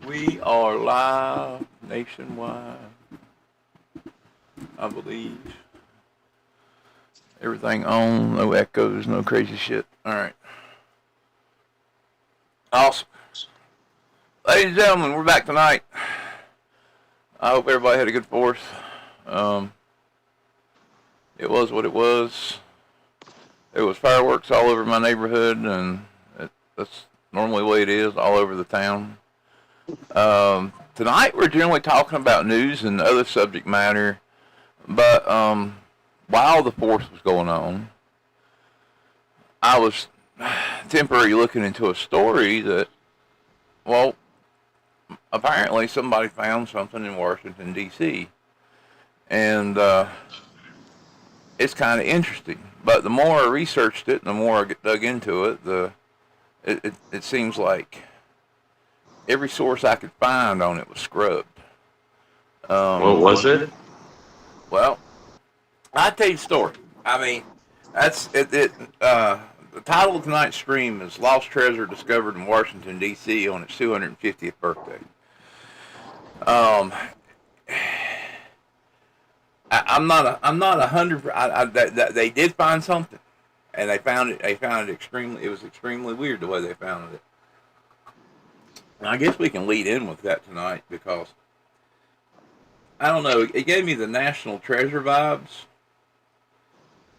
We are live nationwide, I believe. Everything on, no echoes, no crazy shit. Alright. Awesome. Ladies and gentlemen, we're back tonight. I hope everybody had a good 4th. It was what it was. There was fireworks all over my neighborhood, and that's normally the way it is all over the town. Tonight we're generally talking about news and other subject matter, but while the 4th was going on, I was temporarily looking into a story that, well, apparently somebody found something in Washington, D.C., and it's kind of interesting. But the more I researched it and the more I dug into it, it seems like every source I could find on it was scrubbed. What was it? Well, I'll tell you the story. I mean, that's it. The title of tonight's stream is "Lost Treasure Discovered in Washington, D.C. on its 250th birthday." I'm not 100%. They did find something, and they found it. They found it extremely. It was extremely weird the way they found it. And I guess we can lead in with that tonight because I don't know. It gave me the National Treasure vibes.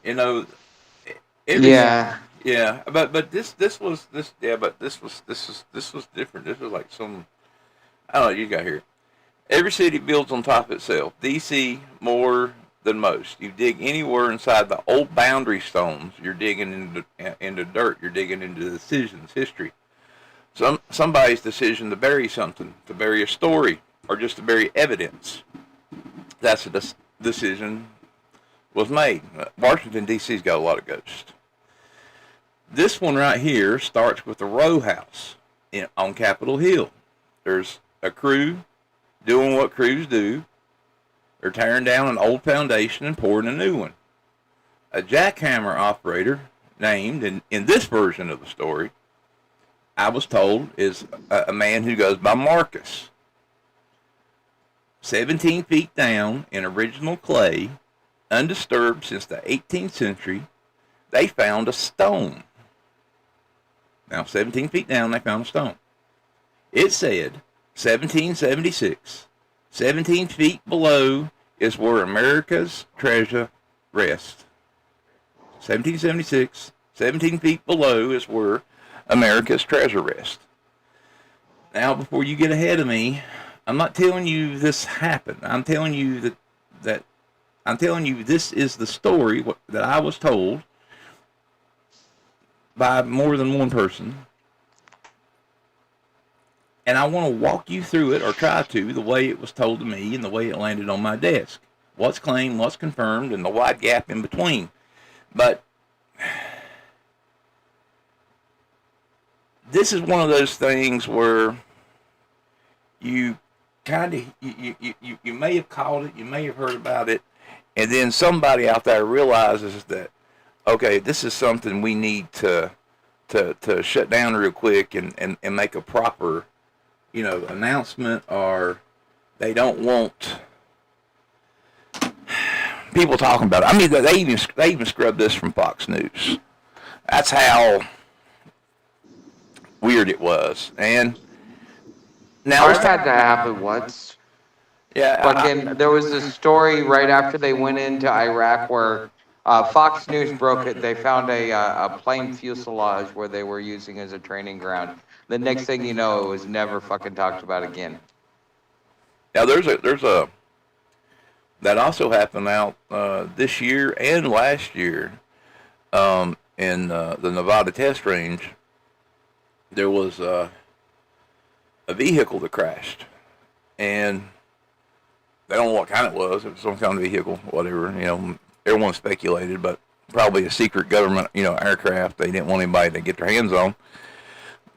You know. Yeah. Yeah, but this was different. This was like some. I don't know. You got here. Every city builds on top of itself. D.C. more than most. You dig anywhere inside the old boundary stones, you're digging into dirt. You're digging into decisions, history. Somebody's decision to bury something, to bury a story, or just to bury evidence. That's a decision was made. Washington, D.C.'s got a lot of ghosts. This one right here starts with the row house on Capitol Hill. There's a crew doing what crews do. They're tearing down an old foundation and pouring a new one. A jackhammer operator named, in this version of the story, I was told, is a man who goes by Marcus. 17 feet down in original clay, undisturbed since the 18th century, they found a stone. Now, 17 feet down, they found a stone. It said 1776. 17 feet below is where America's treasure rests. 1776. 17 feet below is where America's treasure rests. Now, before you get ahead of me, I'm not telling you this happened. I'm telling you that I'm telling you this is the story that I was told by more than one person. And I want to walk you through it, or try to, the way it was told to me and the way it landed on my desk. What's claimed, what's confirmed, and the wide gap in between. But this is one of those things where you kind of, you may have called it, you may have heard about it, and then somebody out there realizes that, okay, this is something we need to shut down real quick and make a proper, announcement, or they don't want people talking about it. I mean, they even scrubbed this from Fox News. That's how weird it was. And now I've had that happen once. Yeah, There was a story right after they went into Iraq where Fox News broke it. They found a plane fuselage where they were using as a training ground. The next thing you know, it was never fucking talked about again. Now there's a that also happened out this year and last year in the Nevada test range. There was a vehicle that crashed, and they don't know what kind it was. It was some kind of vehicle, whatever. Everyone speculated, but probably a secret government, aircraft they didn't want anybody to get their hands on.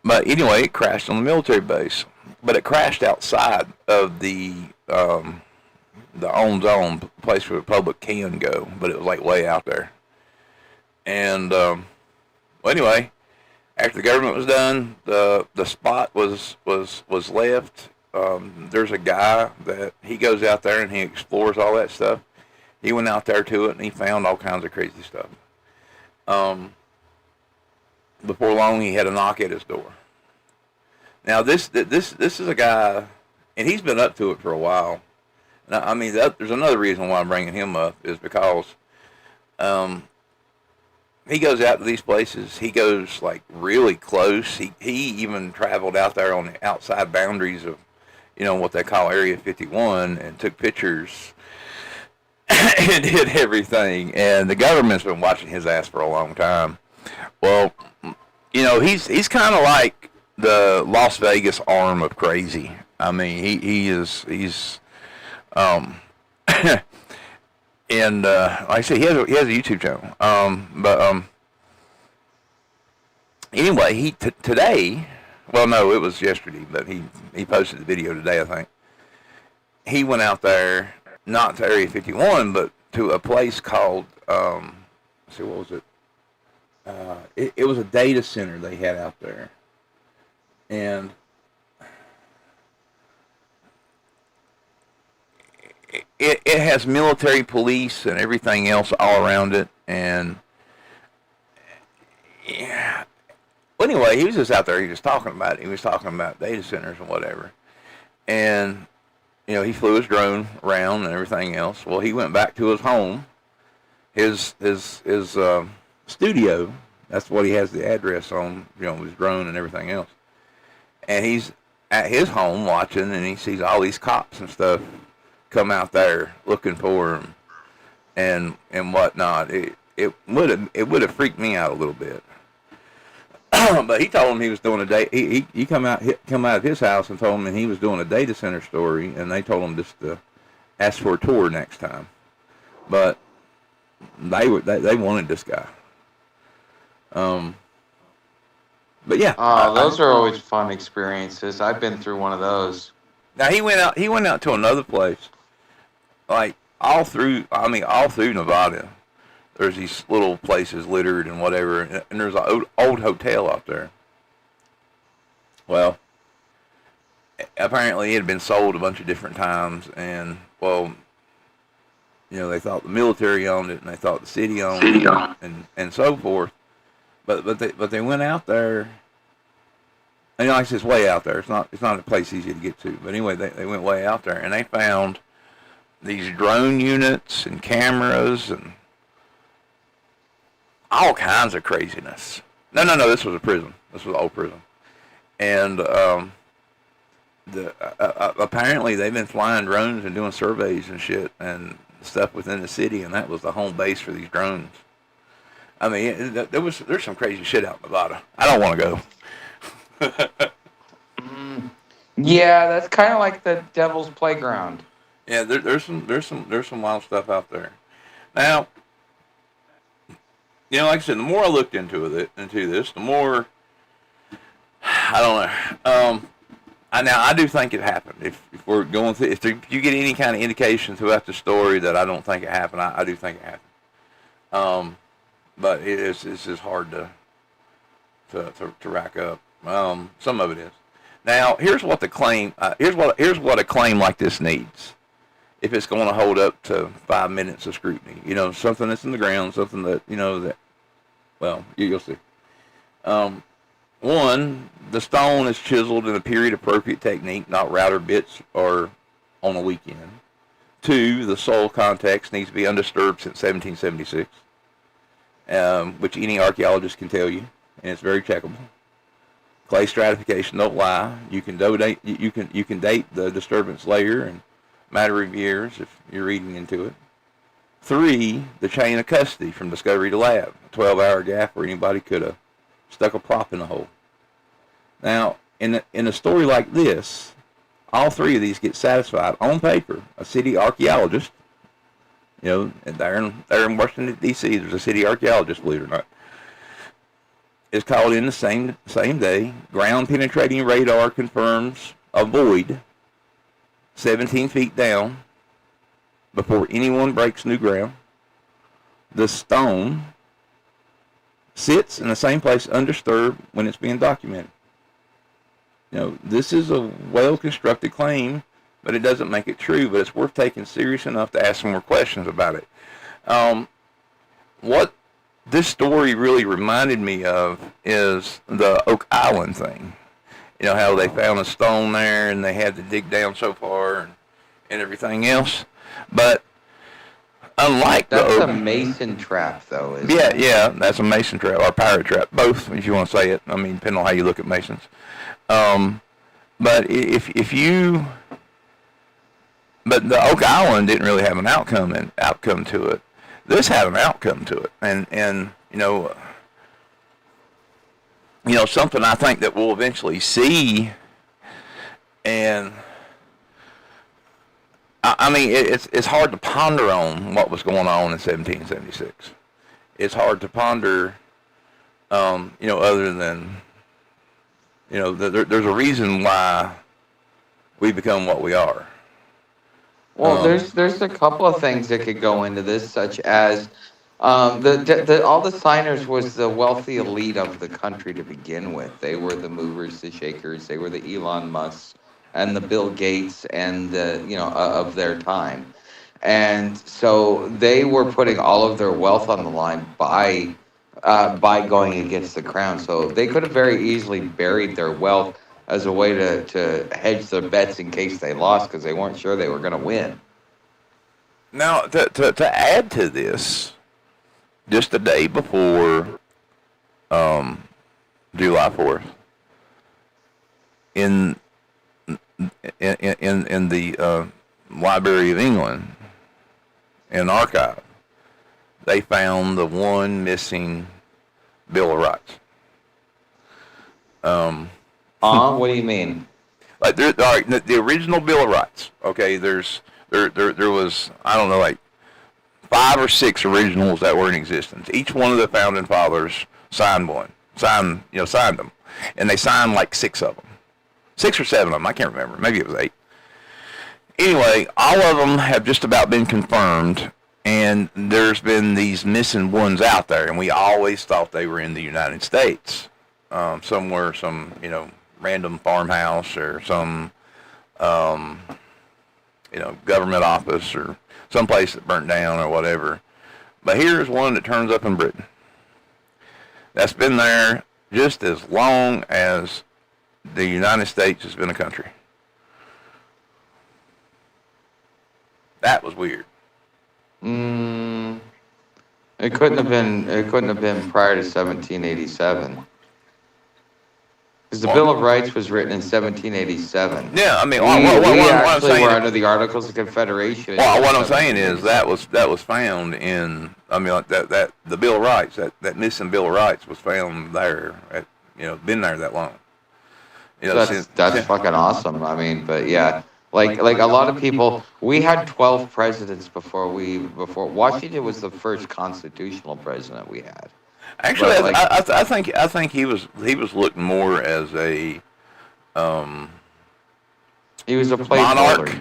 But anyway, it crashed on the military base. But it crashed outside of the on-zone place where the public can go. But it was like way out there. And well, anyway, after the government was done, the spot was left there's a guy that he goes out there and he explores all that stuff. He went out there to it and he found all kinds of crazy stuff. Before long, he had a knock at his door. Now this is a guy, and he's been up to it for a while. Now, I mean, there's another reason why I'm bringing him up is because he goes out to these places. He goes like really close. He even traveled out there on the outside boundaries of, what they call Area 51, and took pictures and did everything. And the government's been watching his ass for a long time. Well, he's kind of like the Las Vegas arm of crazy. I mean, he's and like I said, he has a YouTube channel. Anyway, today, well, no, it was yesterday, but he posted the video today, I think. He went out there, not to Area 51, but to a place called, let's see, what was it? It was a data center they had out there. And it has military police and everything else all around it. And yeah. Well, anyway, he was just out there. He was talking about it. He was talking about data centers and whatever. And, he flew his drone around and everything else. Well, he went back to his home, his studio. That's what he has the address on, his drone and everything else. And he's at his home watching, and he sees all these cops and stuff come out there looking for him and whatnot. It would have freaked me out a little bit. But he told him he was doing a day. He come out of his house and told him he was doing a data center story, and they told him just to ask for a tour next time. But they wanted this guy. But yeah. Those are always fun experiences. I've been through one of those. Now he went out to another place, like all through Nevada. There's these little places littered and whatever, and there's an old hotel out there. Well, apparently it had been sold a bunch of different times, and well, they thought the military owned it, and they thought the city owned it, and so forth. But they went out there, and like I said, it's way out there. It's not a place easy to get to. But anyway, they went way out there, and they found these drone units and cameras and all kinds of craziness. No, this was a prison. This was an old prison. And apparently they've been flying drones and doing surveys and shit and stuff within the city, and that was the home base for these drones. I mean, there's some crazy shit out in Nevada. I don't want to go. Yeah, that's kind of like the Devil's Playground. Yeah, there's some wild stuff out there. Now, like I said, the more I looked into this, the more I don't know. I do think it happened. If we're going through, if you get any kind of indication throughout the story that I don't think it happened, I do think it happened. But it's just hard to rack up. Some of it is. Now, here's what the claim. Here's what a claim like this needs. If it's going to hold up to 5 minutes of scrutiny, something that's in the ground, something that that. Well, you'll see. One, the stone is chiseled in a period-appropriate technique, not router bits or on a weekend. Two, the soil context needs to be undisturbed since 1776, which any archaeologist can tell you, and it's very checkable. Clay stratification don't lie. You can date the disturbance layer in a matter of years if you're reading into it. Three, the chain of custody from discovery to lab, a 12-hour gap where anybody could have stuck a prop in the hole. Now, in a story like this, all three of these get satisfied on paper. A city archaeologist, and there in Washington, D.C., there's a city archaeologist, believe it or not, is called in the same day. Ground-penetrating radar confirms a void 17 feet down before anyone breaks new ground. The stone sits in the same place undisturbed when it's being documented. this is a well-constructed claim, but it doesn't make it true. But it's worth taking serious enough to ask some more questions about it. What this story really reminded me of is the Oak Island thing. How they found a stone there and they had to dig down so far and everything else. But unlike That's the a Mason trap, though, isn't yeah, it? yeah, that's a Mason trap or pirate trap, both, if you want to say it. I mean, depending on how you look at Masons. But but the Oak Island didn't really have an outcome to it. This had an outcome to it, and something I think that we'll eventually see. And I mean, it's hard to ponder on what was going on in 1776. It's hard to ponder, other than, there's a reason why we become what we are. Well, there's a couple of things that could go into this, such as all the signers was the wealthy elite of the country to begin with. They were the movers, the shakers. They were the Elon Musks and the Bill Gates and the of their time, and so they were putting all of their wealth on the line by going against the crown. So they could have very easily buried their wealth as a way to hedge their bets in case they lost because they weren't sure they were going to win. Now, to add to this, just the day before July 4th, in the Library of England, in archive, they found the one missing Bill of Rights. What do you mean? Like all right, the original Bill of Rights. Okay, there was, I don't know, like 5 or 6 originals that were in existence. Each one of the founding fathers signed them, and they signed like 6 of them, 6 or 7 of them. I can't remember. Maybe it was 8. Anyway, all of them have just about been confirmed, and there's been these missing ones out there, and we always thought they were in the United States, somewhere, some random farmhouse or some government office or some place that burnt down or whatever. But here's one that turns up in Britain. That's been there just as long as the United States has been a country. That was weird. It couldn't have been. It couldn't have been prior to 1787. Because the Bill of Rights was written in 1787. Yeah, I mean, We actually were under the Articles of Confederation. Well, what I'm saying is that was found in. I mean, like that the Bill of Rights, that missing Bill of Rights was found there. Been there that long. That's fucking awesome. I mean, but yeah, like a lot of people. We had 12 presidents before Washington was the first constitutional president we had. Actually, I think he was looked more as a he was a monarch.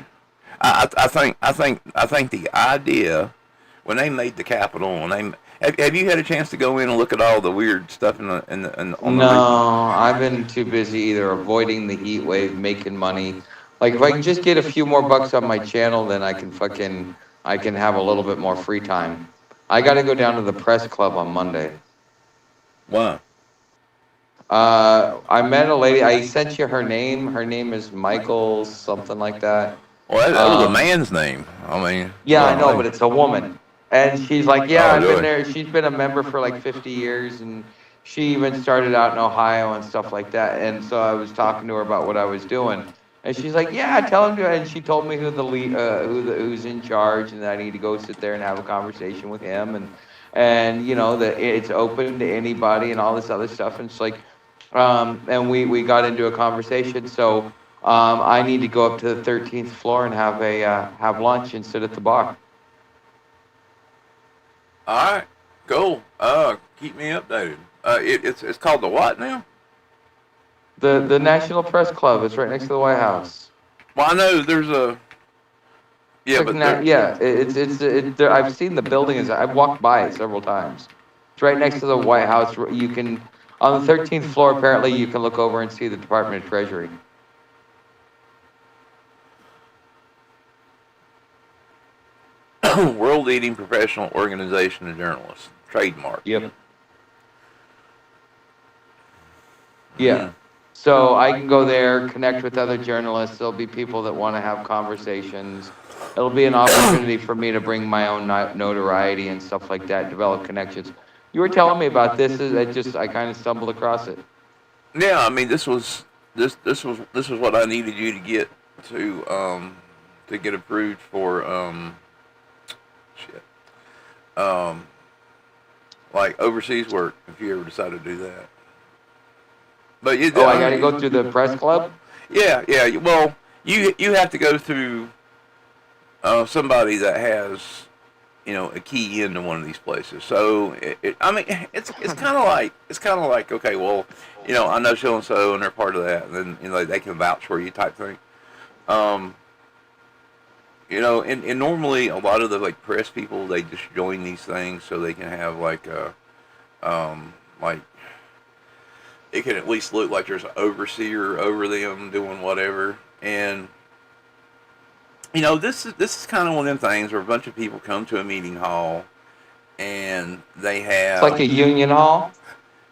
I think the idea when they made the Capitol, have you had a chance to go in and look at all the weird stuff I've been too busy either avoiding the heat wave, making money. Like if I can just get a few more bucks on my channel, then I can have a little bit more free time. I got to go down to the press club on Monday. Wow. I met a lady. I sent you her name. Her name is Michael, something like that. Well, that was a man's name. I mean. Yeah, I know, but it's a woman. And she's like, yeah, I've really? been there. She's been a member for like 50 years, and she even started out in Ohio and stuff like that. And so I was talking to her about what I was doing, and she's like, yeah, tell him to. And she told me who the lead, who's in charge, and that I need to go sit there and have a conversation with him, and that it's open to anybody and all this other stuff. And it's like, and we got into a conversation. So I need to go up to the 13th floor and have lunch and sit at the bar. All right, cool. Keep me updated. It's called the what now? The National Press Club. It's right next to the White House. Well, I know there's a. Yeah, it's I've seen the building. I've walked by it several times. It's right next to the White House. You can On the 13th floor, apparently, you can look over and see the Department of Treasury. World leading professional organization of journalists. Trademark. Yep. Yeah. So I can go there, connect with other journalists. There'll be people that want to have conversations. It'll be an opportunity for me to bring my own notoriety and stuff like that, develop connections. You were telling me about this. I kind of stumbled across it. Yeah, I mean, this was what I needed you to get approved for shit. Like overseas work if you ever decide to do that. But I got to go through the press club. Yeah. Well, you have to go through somebody that has a key into one of these places. So I mean, it's kind of like okay, well, I know so and so, and they're part of that, and then they can vouch for you type thing. And normally a lot of the like press people, they just join these things so they can have like it can at least look like there's an overseer over them doing whatever. And this is kind of one of them things where a bunch of people come to a meeting hall and they have It's like a union hall.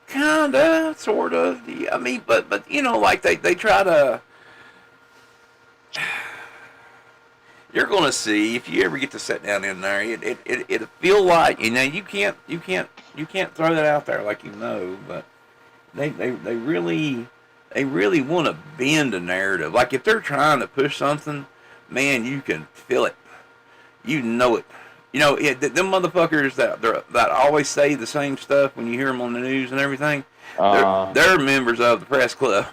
Kinda, sort of. I mean, but like they try to. You're gonna see if you ever get to sit down in there. It feel like you can't throw that out there like but they really want to bend a narrative. Like if they're trying to push something, man, you can feel it. You know it. Them motherfuckers that always say the same stuff when you hear them on the news and everything, they're members of the press club.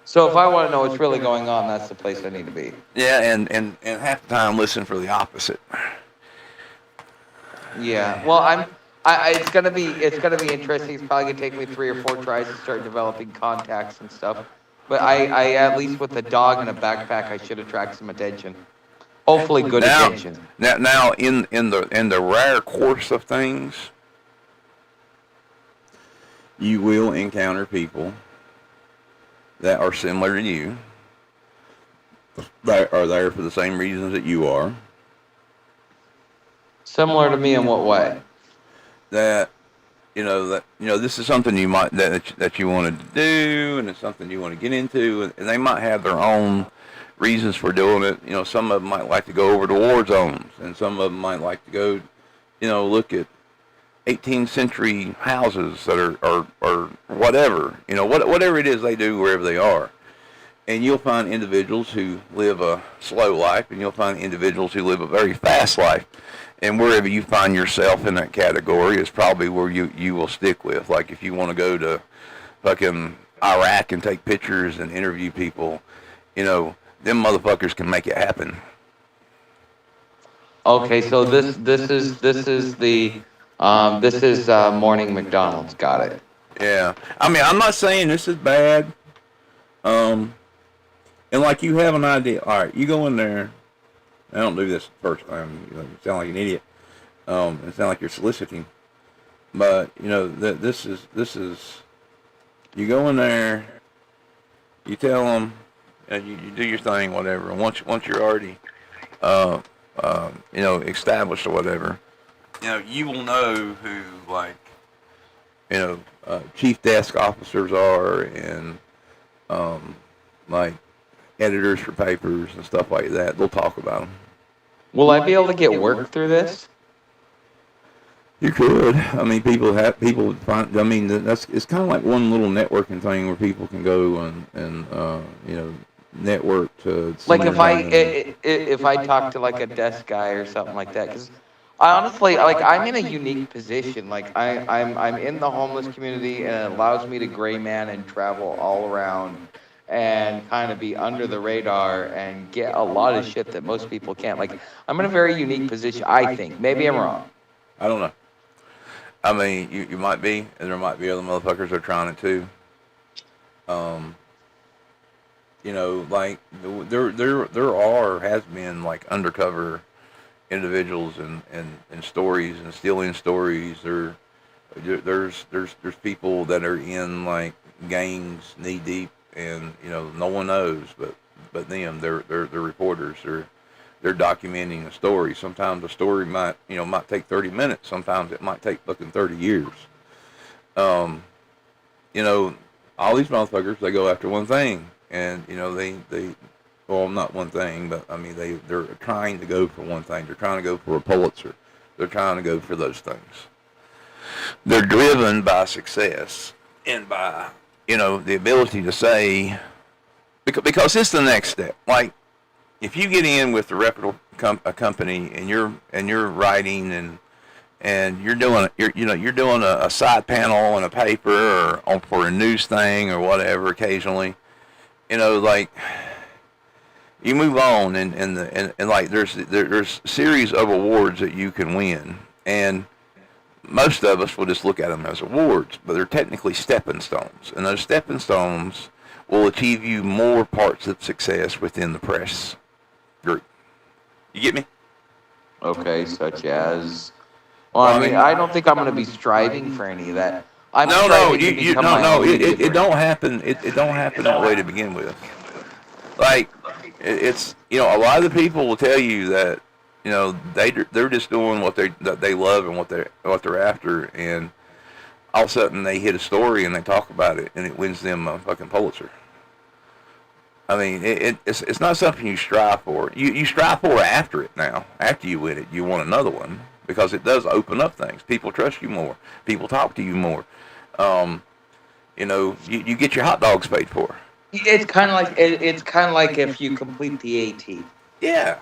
So if I want to know what's really going on, that's the place I need to be. Yeah, and half the time listen for the opposite. Yeah. Well, it's gonna be interesting. It's probably gonna take me 3 or 4 tries to start developing contacts and stuff. But I at least with a dog and a backpack, I should attract some attention. Hopefully, good attention. Now, in the rare course of things, you will encounter people that are similar to you, that are there for the same reasons that you are. Similar to me in what way? That this is something you might that you wanted to do, and it's something you want to get into, and they might have their own reasons for doing it. Some of them might like to go over to war zones, and some of them might like to go, look at 18th century houses that are whatever, whatever it is they do wherever they are. And you'll find individuals who live a slow life, and you'll find individuals who live a very fast life. And wherever you find yourself in that category is probably where you will stick with. Like if you want to go to fucking Iraq and take pictures and interview people, them motherfuckers can make it happen. Okay, so this is Morning McDonald's. Got it. Yeah, I mean, I'm not saying this is bad. And like you have an idea. All right, you go in there. I don't do this the first time. You sound like an idiot. It sounds like you're soliciting. But this is. You go in there. You tell them. You do your thing, whatever. And once you're already, established or whatever, you will know who chief desk officers are, and like editors for papers and stuff like that. They'll talk about them. Will I be able to get work through this? You could. I mean, people find. I mean, it's kind of like one little networking thing where people can go and network to. Like if I talk to like a desk guy or something like that, because I honestly I'm in a unique position. Like I'm in the homeless community, and it allows me to gray man and travel all around and kind of be under the radar and get a lot of shit that most people can't. Like I'm in a very unique position. I think maybe I'm wrong. I don't know. I mean, you might be, and there might be other motherfuckers that are trying it too. Like has been like undercover individuals and stories and stealing stories. There's people that are in like gangs knee deep, and no one knows, but them. They're reporters. They're documenting a story. Sometimes a story might take 30 minutes. Sometimes it might take fucking 30 years. Um, all these motherfuckers, they go after one thing, and they well, not one thing, but I mean they're trying to go for one thing. They're trying to go for a Pulitzer. They're trying to go for those things. They're driven by success and by the ability to say, because it's the next step. Like, if you get in with a reputable company, and you're writing and you're doing a side panel in a paper or for a news thing or whatever occasionally, like, you move on, and like there's series of awards that you can win, and most of us will just look at them as awards, but they're technically stepping stones, and those stepping stones will achieve you more parts of success within the press group. You get me? Okay, such as. Well, I mean, I don't think I'm going to be striving for any of that. I'm No, striving to become my own it don't happen. It don't happen that way to begin with. Like, it's a lot of the people will tell you that they're just doing what they love and what they're after, and all of a sudden they hit a story and they talk about it and it wins them a fucking Pulitzer. I mean, it's not something you strive for. You strive for after it now. After you win it, you want another one, because it does open up things. People trust you more. People talk to you more. You get your hot dogs paid for. It's kind of like if you complete the AT. Yeah,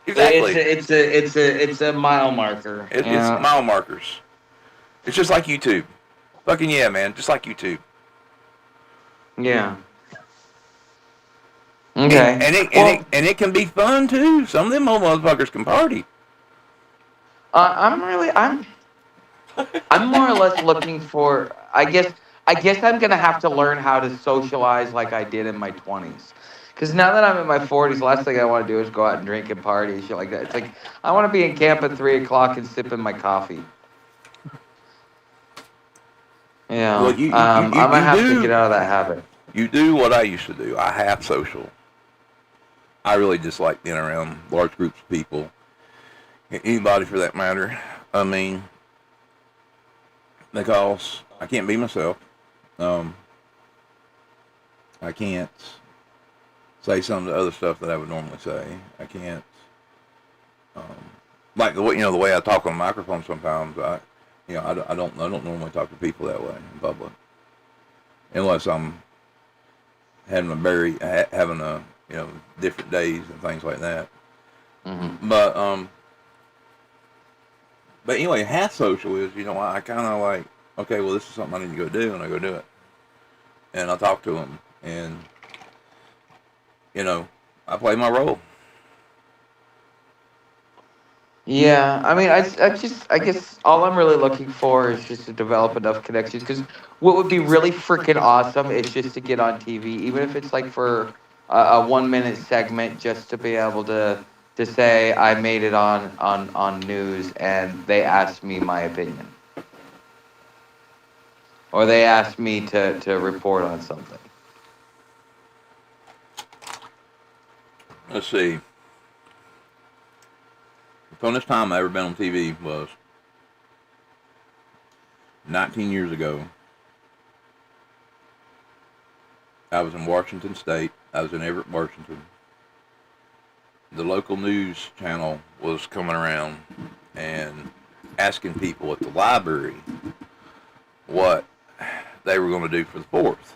exactly. It's a mile marker. It's mile markers. It's just like YouTube. Fucking yeah, man. Just like YouTube. Yeah. Okay. And it can be fun too. Some of them old motherfuckers can party. I'm more or less looking for. I guess I'm gonna have to learn how to socialize like I did in my 20s. Because now that I'm in my 40s, the last thing I want to do is go out and drink and party and shit like that. It's like, I want to be in camp at 3 o'clock and sipping my coffee. Yeah. Well, you I'm going to have to get out of that habit. You do what I used to do. I have social. I really just like being around large groups of people. Anybody for that matter. I mean, because I can't be myself. I can't say some of the other stuff that I would normally say. I can't, like the way I talk on the microphone sometimes. I don't normally talk to people that way in public, unless I'm having different days and things like that. Mm-hmm. But anyway, half social is, I kind of like, okay, well, this is something I need to go do, and I go do it, and I talk to them, and I play my role. Yeah, I mean, I guess all I'm really looking for is just to develop enough connections. Because what would be really freaking awesome is just to get on TV, even if it's like for a 1 minute segment, just to be able to say I made it on news and they asked me my opinion, or they asked me to report on something. Let's see. The funnest time I ever been on TV was 19 years ago. I was in Washington State. I was in Everett, Washington. The local news channel was coming around and asking people at the library what they were going to do for the 4th.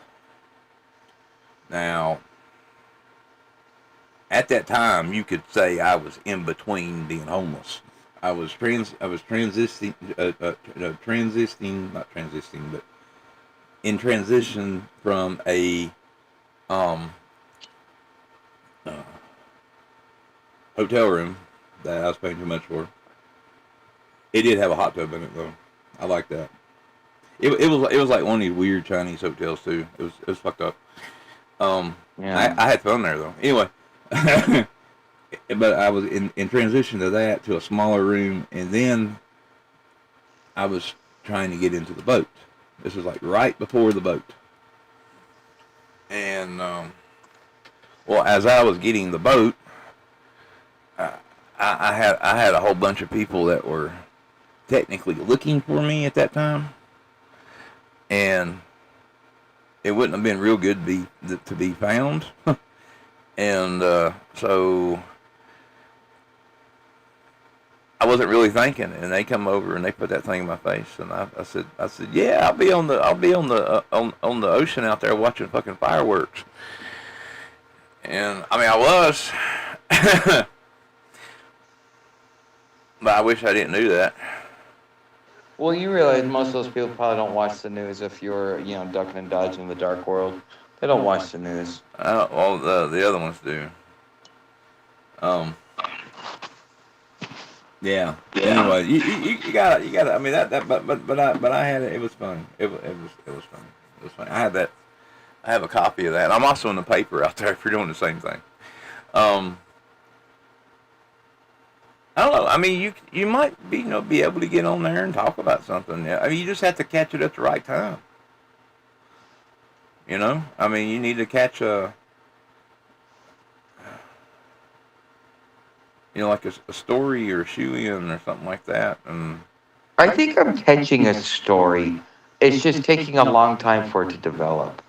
Now, at that time, you could say I was in between being homeless. I was transitioning, but in transition from a hotel room that I was paying too much for. It did have a hot tub in it though. I like that. It was like one of these weird Chinese hotels too. It was fucked up. Yeah. I had fun there though. Anyway, but I was in transition to that, to a smaller room, and then I was trying to get into the boat. This was like right before the boat. And, well, as I was getting the boat, I had a whole bunch of people that were technically looking for me at that time. And it wouldn't have been real good to be found. And so I wasn't really thinking, and they come over and they put that thing in my face, and I said, yeah, I'll be on the ocean out there watching fucking fireworks. And I mean, I was, but I wish I didn't do that. Well, you realize most of those people probably don't watch the news if you're, ducking and dodging in the dark world. They don't watch the news. Well, the other ones do. Yeah. Anyway, you got it. I mean but I had it. It was fun. It was fun. It was fun. I have a copy of that. I'm also in the paper out there if you're doing the same thing. I don't know. I mean, you might be able to get on there and talk about something. I mean, you just have to catch it at the right time. I mean, you need to catch like a story or a shoe-in or something like that. And I think I'm catching a story. It's just taking a long time for it to develop.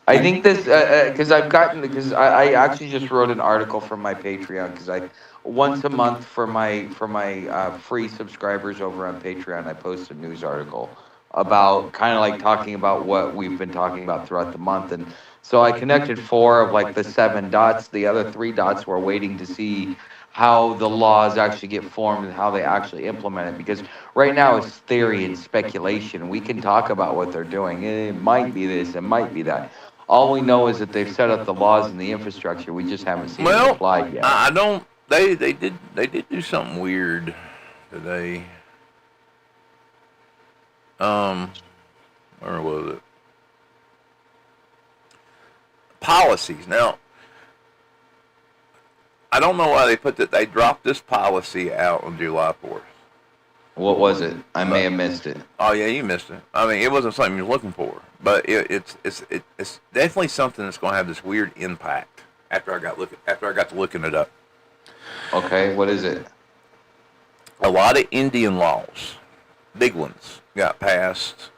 I think this, because I actually just wrote an article for my Patreon, because once a month for my free subscribers over on Patreon, I post a news article about kind of like talking about what we've been talking about throughout the month. And so I connected 4 of like the 7 dots. The other 3 dots were waiting to see how the laws actually get formed and how they actually implement it. Because right now it's theory and speculation. We can talk about what they're doing. It might be this, it might be that. All we know is that they've set up the laws and the infrastructure. We just haven't seen it applied yet. I don't. They did do something weird today. Where was it? Policies. Now, I don't know why they put that. They dropped this policy out on July 4th. What was it? I may have missed it. Oh yeah, you missed it. I mean, it wasn't something you were looking for, but it's definitely something that's going to have this weird impact. After I got to looking it up. Okay, what is it? A lot of Indian laws, big ones, got passed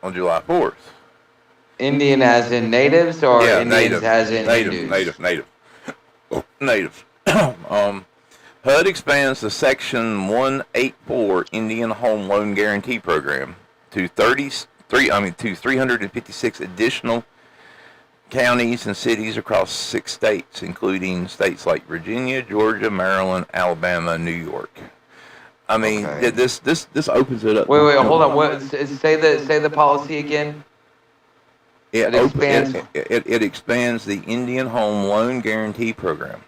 on July 4th. Indian as in natives, or Yeah, Indians as in Hindus? Native. HUD expands the Section 184 Indian Home Loan Guarantee Program to 356 additional counties and cities across 6 states, including states like Virginia, Georgia, Maryland, Alabama, and New York. I mean, Okay. this opens it up. Wait, hold on. What? Say the policy again. It expands. It expands the Indian Home Loan Guarantee Program.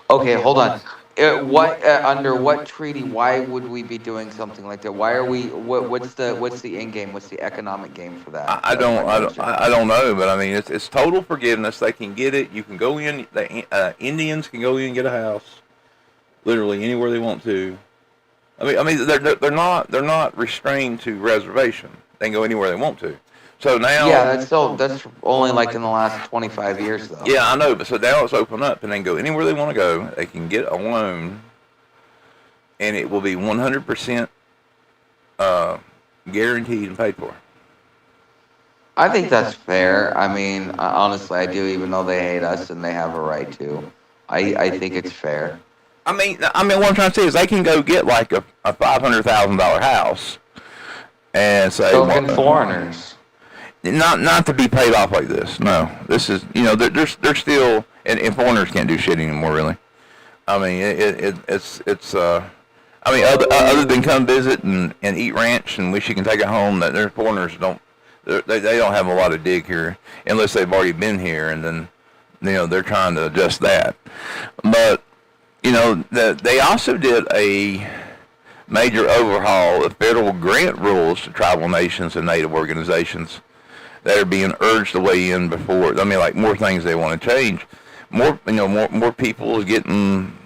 Okay, hold on. Under what treaty? Why would we be doing something like that? Why are we? What's the end game? What's the economic game for that? I don't know, but I mean, it's total forgiveness. They can get it. You can go in. The Indians can go in and get a house, literally anywhere they want to. I mean, they're not restrained to reservation. They can go anywhere they want to. So now, yeah, that's only like in the last 25 years though. Yeah, I know, but so now it's open up and they can go anywhere they want to go. They can get a loan, and it will be 100% guaranteed and paid for. I think that's fair. I mean, honestly, I do, even though they hate us and they have a right to. I think it's fair. I mean, what I'm trying to say is they can go get like a $500,000 house and say, So can foreigners. Not to be paid off like this. No, this is they're still and foreigners can't do shit anymore really. I mean it's I mean other than come visit and eat ranch and wish you can take it home, that their foreigners they don't have a lot of dig here unless they've already been here, and then they're trying to adjust that. But they also did a major overhaul of federal grant rules to tribal nations and native organizations that are being urged to weigh in before. I mean, like more things they want to change. More people are getting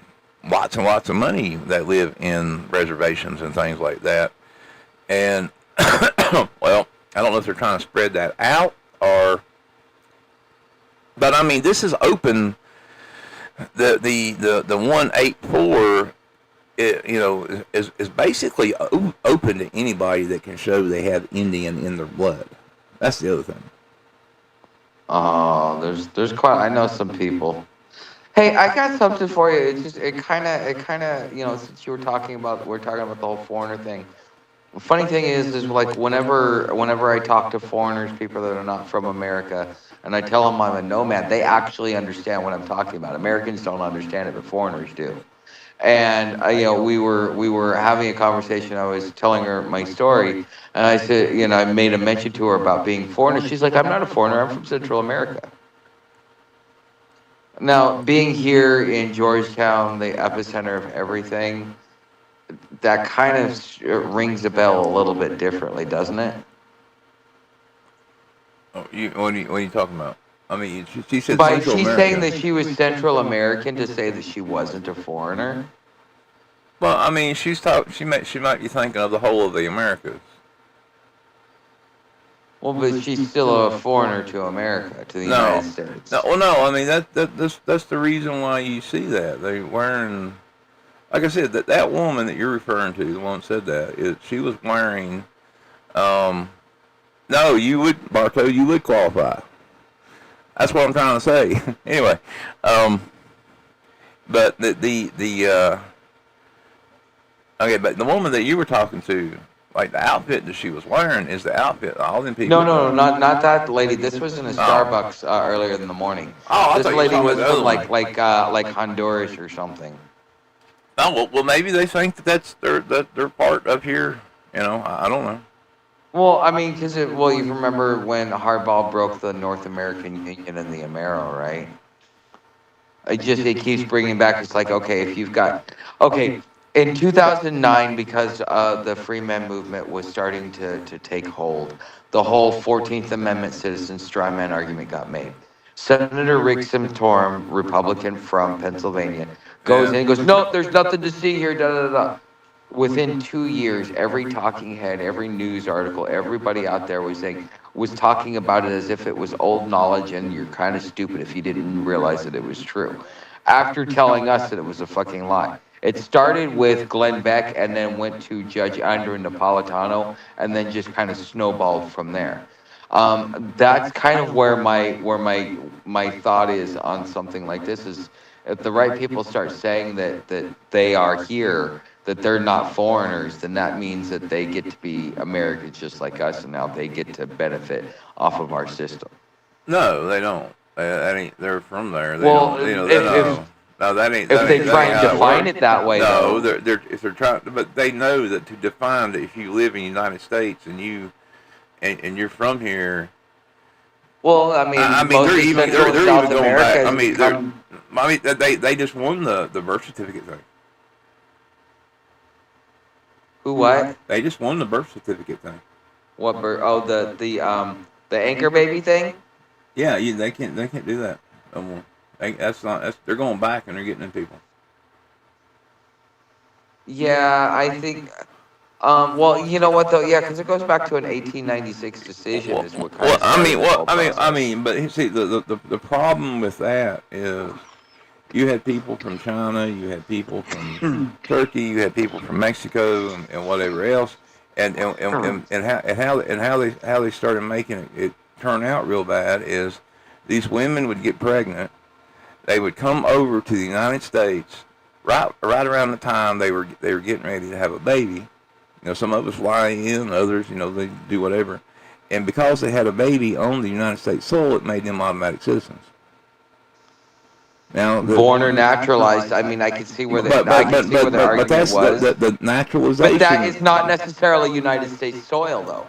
lots and lots of money that live in reservations and things like that. And well, I don't know if they're trying to spread that out or, but I mean, this is open. The 184, is basically open to anybody that can show they have Indian in their blood. That's the other thing. Oh, there's quite. I know some people. Hey, I got something for you. It kind of, since we're talking about the whole foreigner thing. The funny thing is like whenever I talk to foreigners, people that are not from America, and I tell them I'm a nomad, they actually understand what I'm talking about. Americans don't understand it, but foreigners do. And we were having a conversation. I was telling her my story, and I said, I made a mention to her about being foreigner. She's like, I'm not a foreigner. I'm from Central America. Now, being here in Georgetown, the epicenter of everything, that kind of rings a bell a little bit differently, doesn't it? Oh, what are you talking about? I mean, she said By Central she's America. saying that she was Central American to say that she wasn't a foreigner. Well, I mean, she might be thinking of the whole of the Americas. Well, but she's still a foreigner to America, to the United States. No. I mean, that's the reason why you see that they wearing. Like I said, that woman that you're referring to, the one that said that, she was wearing. No, you would, Bartow, you would qualify. That's what I'm trying to say. Anyway, but okay, but the woman that you were talking to, like the outfit that she was wearing, is the outfit all them people. No, not that lady. This was in a Starbucks earlier in the morning. Oh, I this thought you lady were was talking from about the other one. like Honduras or something. Oh, well, maybe they think that they're part of here. I don't know. Well, I mean, because you remember when Hardball broke the North American Union and the Amero, right? It keeps bringing back. It's like, okay, if you've got, okay, in 2009, because the free men movement was starting to take hold, the whole 14th Amendment citizen straw man argument got made. Senator Rick Santorum, Republican from Pennsylvania, goes in and goes, no, there's nothing to see here, da da da. Within 2 years, every talking head, every news article, everybody out there was talking about it as if it was old knowledge and you're kind of stupid if you didn't realize that it was true. After telling us that it was a fucking lie. It started with Glenn Beck and then went to Judge Andrew Napolitano and then just kind of snowballed from there. That's kind of where my thought is on something like this is if the right people start saying that they are here, that they're not foreigners, then that means that they get to be Americans just like us, and now they get to benefit off of our system. No, they don't. They're from there. They Well, don't, no, that ain't. If they try and define it that way, no, though. if they're trying, but they know that to define that if you live in the United States and you're from here. Well, I mean, most they're of even Central and they're South even going America back. They just won the birth certificate thing. Who what? They just won the birth certificate thing. What birth? Oh, the anchor baby thing. Yeah, they can't do that no more. They're going back and they're getting in people. Yeah, I think. Well, you know what though? Yeah, because it goes back to an 1896 decision. Is what kind of I mean, but see, the problem with that is you had people from China, you had people from Turkey, you had people from Mexico, and whatever else, and how they started making it turn out real bad is these women would get pregnant. They would come over to the United States right around the time they were getting ready to have a baby. Some of us fly in, others, they do whatever. And because they had a baby on the United States soil, it made them automatic citizens. Now, born or naturalized. I mean, I can see where the argument was. The naturalization. But that is not necessarily United States soil, though.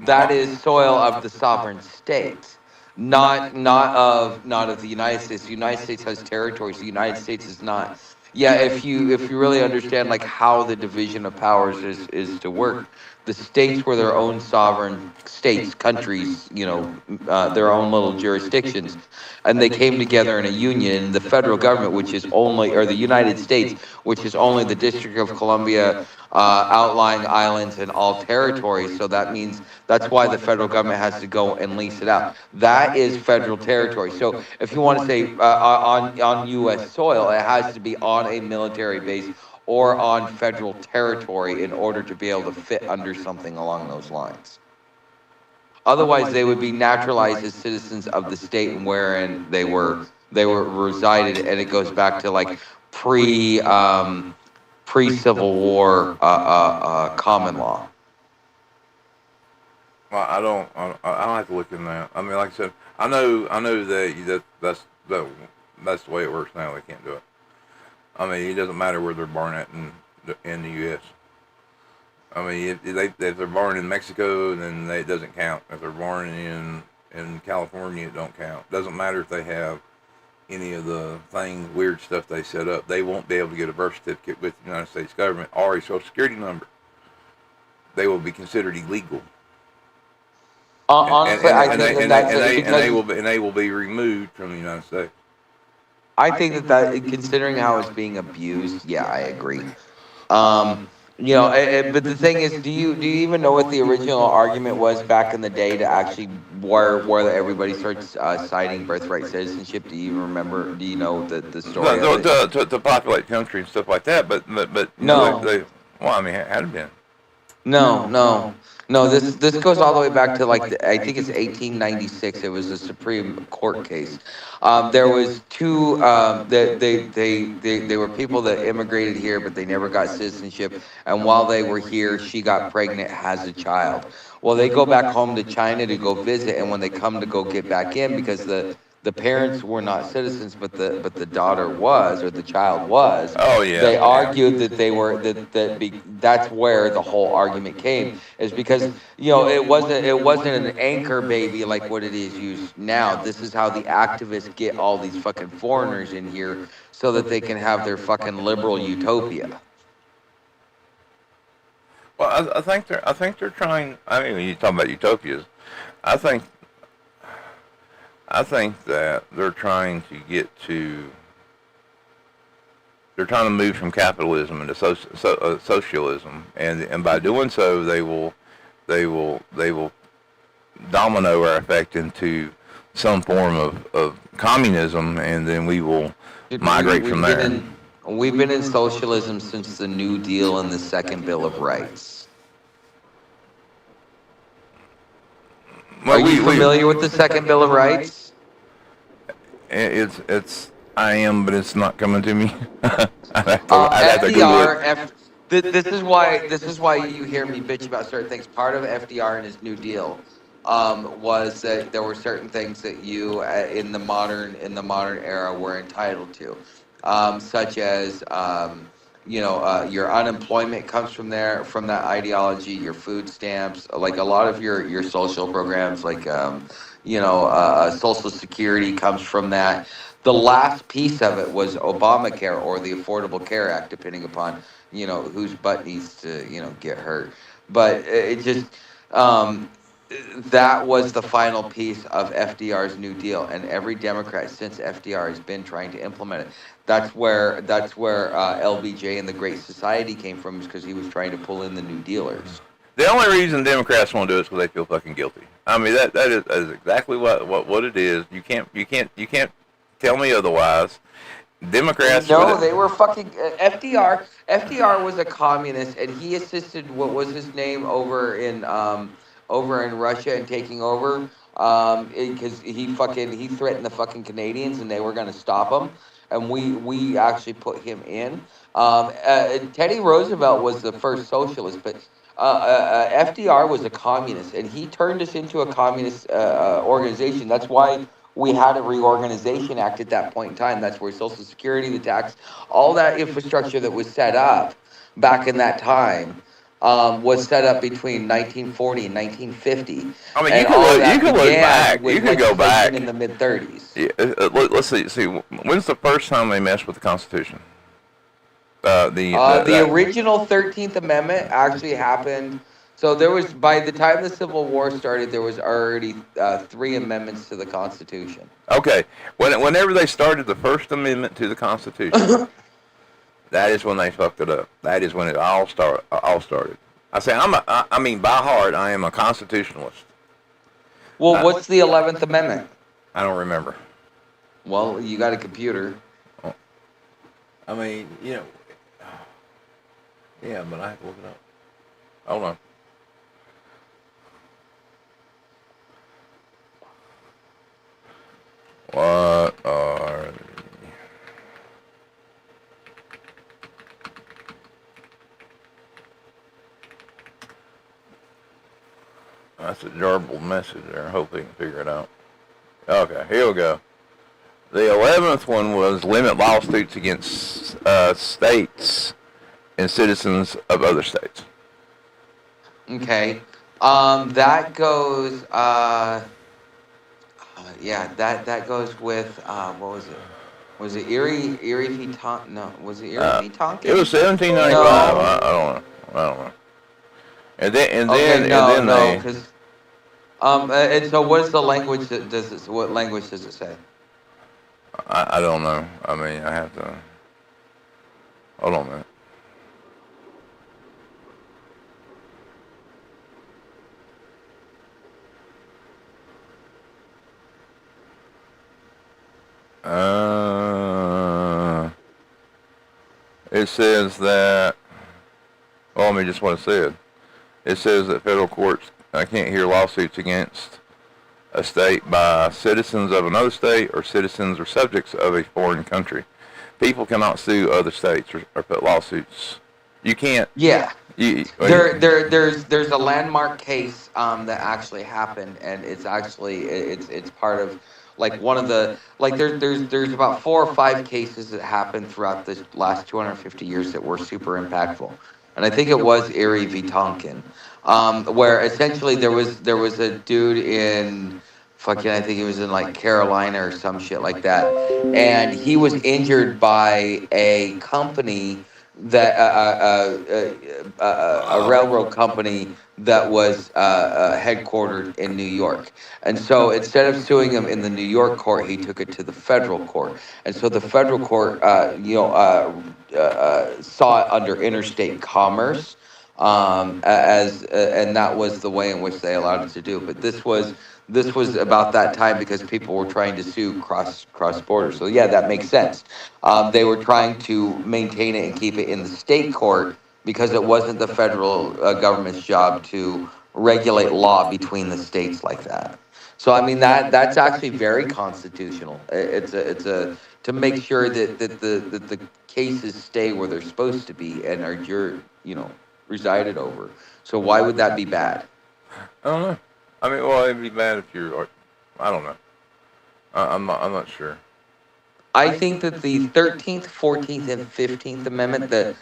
That is soil of the sovereign states, not of the United States. The United States has territories. The United States is not. Yeah, if you really understand like how the division of powers is to work, the states were their own sovereign states, countries, their own little jurisdictions, and they came together in a union. The federal government, which is only, or the United States, which is only the District of Columbia, outlying islands, and all territories. So that means that's why the federal government has to go and lease it out. That is federal territory. So if you want to say on U.S. soil, it has to be on a military base or on federal territory in order to be able to fit under something along those lines. Otherwise, they would be naturalized as citizens of the state wherein they were resided, and it goes back to like pre-Civil War common law. Well, I don't have to look in that. I mean, like I said, I know that's the way it works now. They can't do it. I mean, it doesn't matter where they're born at in the U.S. I mean, if they're born in Mexico, then it doesn't count. If they're born in California, it don't count. Doesn't matter if they have any of the weird stuff they set up. They won't be able to get a birth certificate with the United States government or a Social Security number. They will be considered illegal. Honestly, I think they will be removed from the United States. I think that considering how it's being abused, yeah, I agree. But the thing is, do you even know what the original argument was back in the day to actually where everybody starts citing birthright citizenship? Do you even remember? Do you know the story? To populate country and stuff like that, but no. Well, I mean, it had been. No. This goes all the way back to I think it's 1896. It was a Supreme Court case. There was two. They were people that immigrated here, but they never got citizenship. And while they were here, she got pregnant, has a child. Well, they go back home to China to go visit, and when they come to go get back in, because the parents were not citizens, but the daughter was, or the child was. Oh yeah. They argued that they were that's where the whole argument came, is because it wasn't an anchor baby like what it is used now. This is how the activists get all these fucking foreigners in here so that they can have their fucking liberal utopia. Well, I think they're trying. I mean, when you talk about utopias, I think that they're trying to get to. They're trying to move from capitalism into socialism, and by doing so, they will domino our effect into some form of communism, and then we will migrate from there. We've been in socialism since the New Deal and the Second Bill of Rights. Well, Are you familiar with the Second Bill of Rights? I am, but it's not coming to me. FDR. This is why you hear me bitch about certain things. Part of FDR and his New Deal was that there were certain things that you in the modern era were entitled to, such as your unemployment comes from that ideology. Your food stamps, like a lot of your social programs, like Social Security comes from that. The last piece of it was Obamacare, or the Affordable Care Act, depending upon whose butt needs to get hurt. But it just that was the final piece of FDR's New Deal, and every Democrat since FDR has been trying to implement it. That's where LBJ and the Great Society came from, is because he was trying to pull in the New Dealers. The only reason Democrats won't do it is because they feel fucking guilty. I mean, that is exactly what it is. You can't tell me otherwise. Democrats. No, they were fucking FDR. FDR was a communist, and he assisted. What was his name over in Russia and taking over? Because he threatened the fucking Canadians, and they were going to stop him. And we actually put him in. Teddy Roosevelt was the first socialist, but FDR was a communist, and he turned us into a communist organization. That's why we had a Reorganization Act at that point in time. That's where Social Security, the tax, all that infrastructure that was set up back in that time was set up between 1940 and 1950. I mean, you can look back. You can go back in the mid-30s. Yeah, let's see. When's the first time they messed with the Constitution? The original 13th Amendment actually happened. So there was, by the time the Civil War started, there was already 3 amendments to the Constitution. Okay, whenever they started the First Amendment to the Constitution, that is when they fucked it up. That is when it all started. I say I mean by heart I am a constitutionalist. Well, what's the 11th Amendment? I don't remember. Well, you got a computer. I mean, yeah, but I have to look it up. Hold on. What are that's a garbled message there. I hope they can figure it out. Okay, here we go. The 11th one was limit lawsuits against states and citizens of other states. Okay. That goes. Yeah, that goes with what was it? Was it Erie v. Tonkin? No, was it Erie v. Tonkin? It was 1795. No. I don't know. And then no, because and so what's the language that does it? What language does it say? I don't know. I mean, I have to. Hold on a minute. It says that. Well, I mean, just what it said. It says that federal courts can't hear lawsuits against a state by citizens of another state or citizens or subjects of a foreign country. People cannot sue other states or put lawsuits. You can't. Yeah. There's a landmark case that actually happened, and it's actually it's part of like one of the like there's about 4 or 5 cases that happened throughout the last 250 years that were super impactful, and I think it was Erie v. Tonkin, where essentially there was a dude in fucking I think he was in like Carolina or some shit like that, and he was injured by a company that a railroad company that was headquartered in New York. And so instead of suing him in the New York court, he took it to the federal court. And so the federal court, saw it under interstate commerce, and that was the way in which they allowed it to do. But this was about that time because people were trying to sue cross border. So yeah, that makes sense. They were trying to maintain it and keep it in the state court because it wasn't the federal government's job to regulate law between the states like that. So I mean that's actually very constitutional. It's a to make sure that the cases stay where they're supposed to be and are resided over. So why would that be bad? I don't know. I mean, well, it'd be bad if you're. I don't know. I'm not sure. I think that the 13th, 14th, and 15th Amendment, the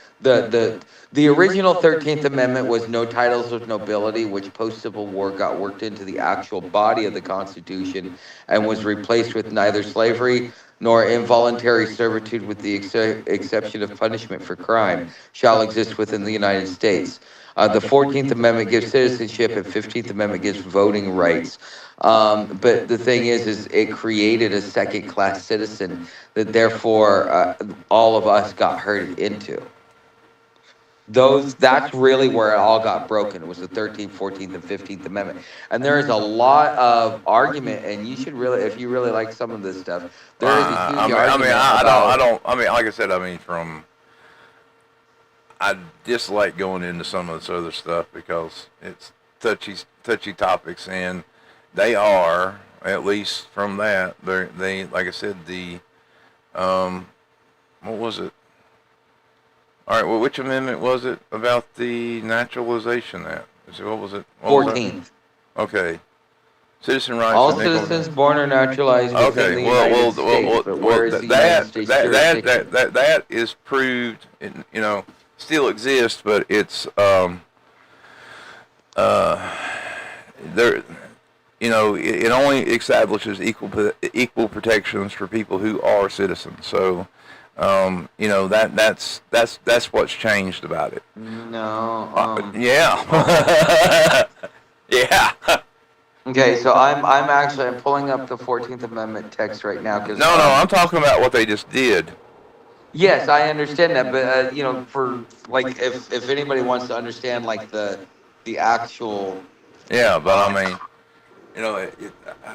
original 13th Amendment was no titles of nobility, which post-Civil War got worked into the actual body of the Constitution and was replaced with neither slavery nor involuntary servitude with the exception of punishment for crime shall exist within the United States. The 14th Amendment gives citizenship and 15th Amendment gives voting rights. But the thing is it created a second-class citizen that therefore all of us got herded into. That's really where it all got broken. It was the 13th, 14th, and 15th Amendment. And there is a lot of argument, and you should really, if you really like some of this stuff, there is a huge argument I don't, like I said, I dislike going into some of this other stuff because it's touchy topics, and they are, at least from that, they like I said, what was it? All right, well, which amendment was it about the naturalization act? What was it? 14th. Okay. Citizen rights. All citizens born or naturalized within the United States, but where is the United States jurisdiction? That is proved, still exists, but it's there. It only establishes equal protections for people who are citizens. So, You know, that's what's changed about it. No. Yeah. Yeah. Okay, so I'm pulling up the 14th Amendment text right now because No, I'm talking about what they just did. yes, I understand that, but for like if anybody wants to understand like the actual Yeah, but I mean, you know,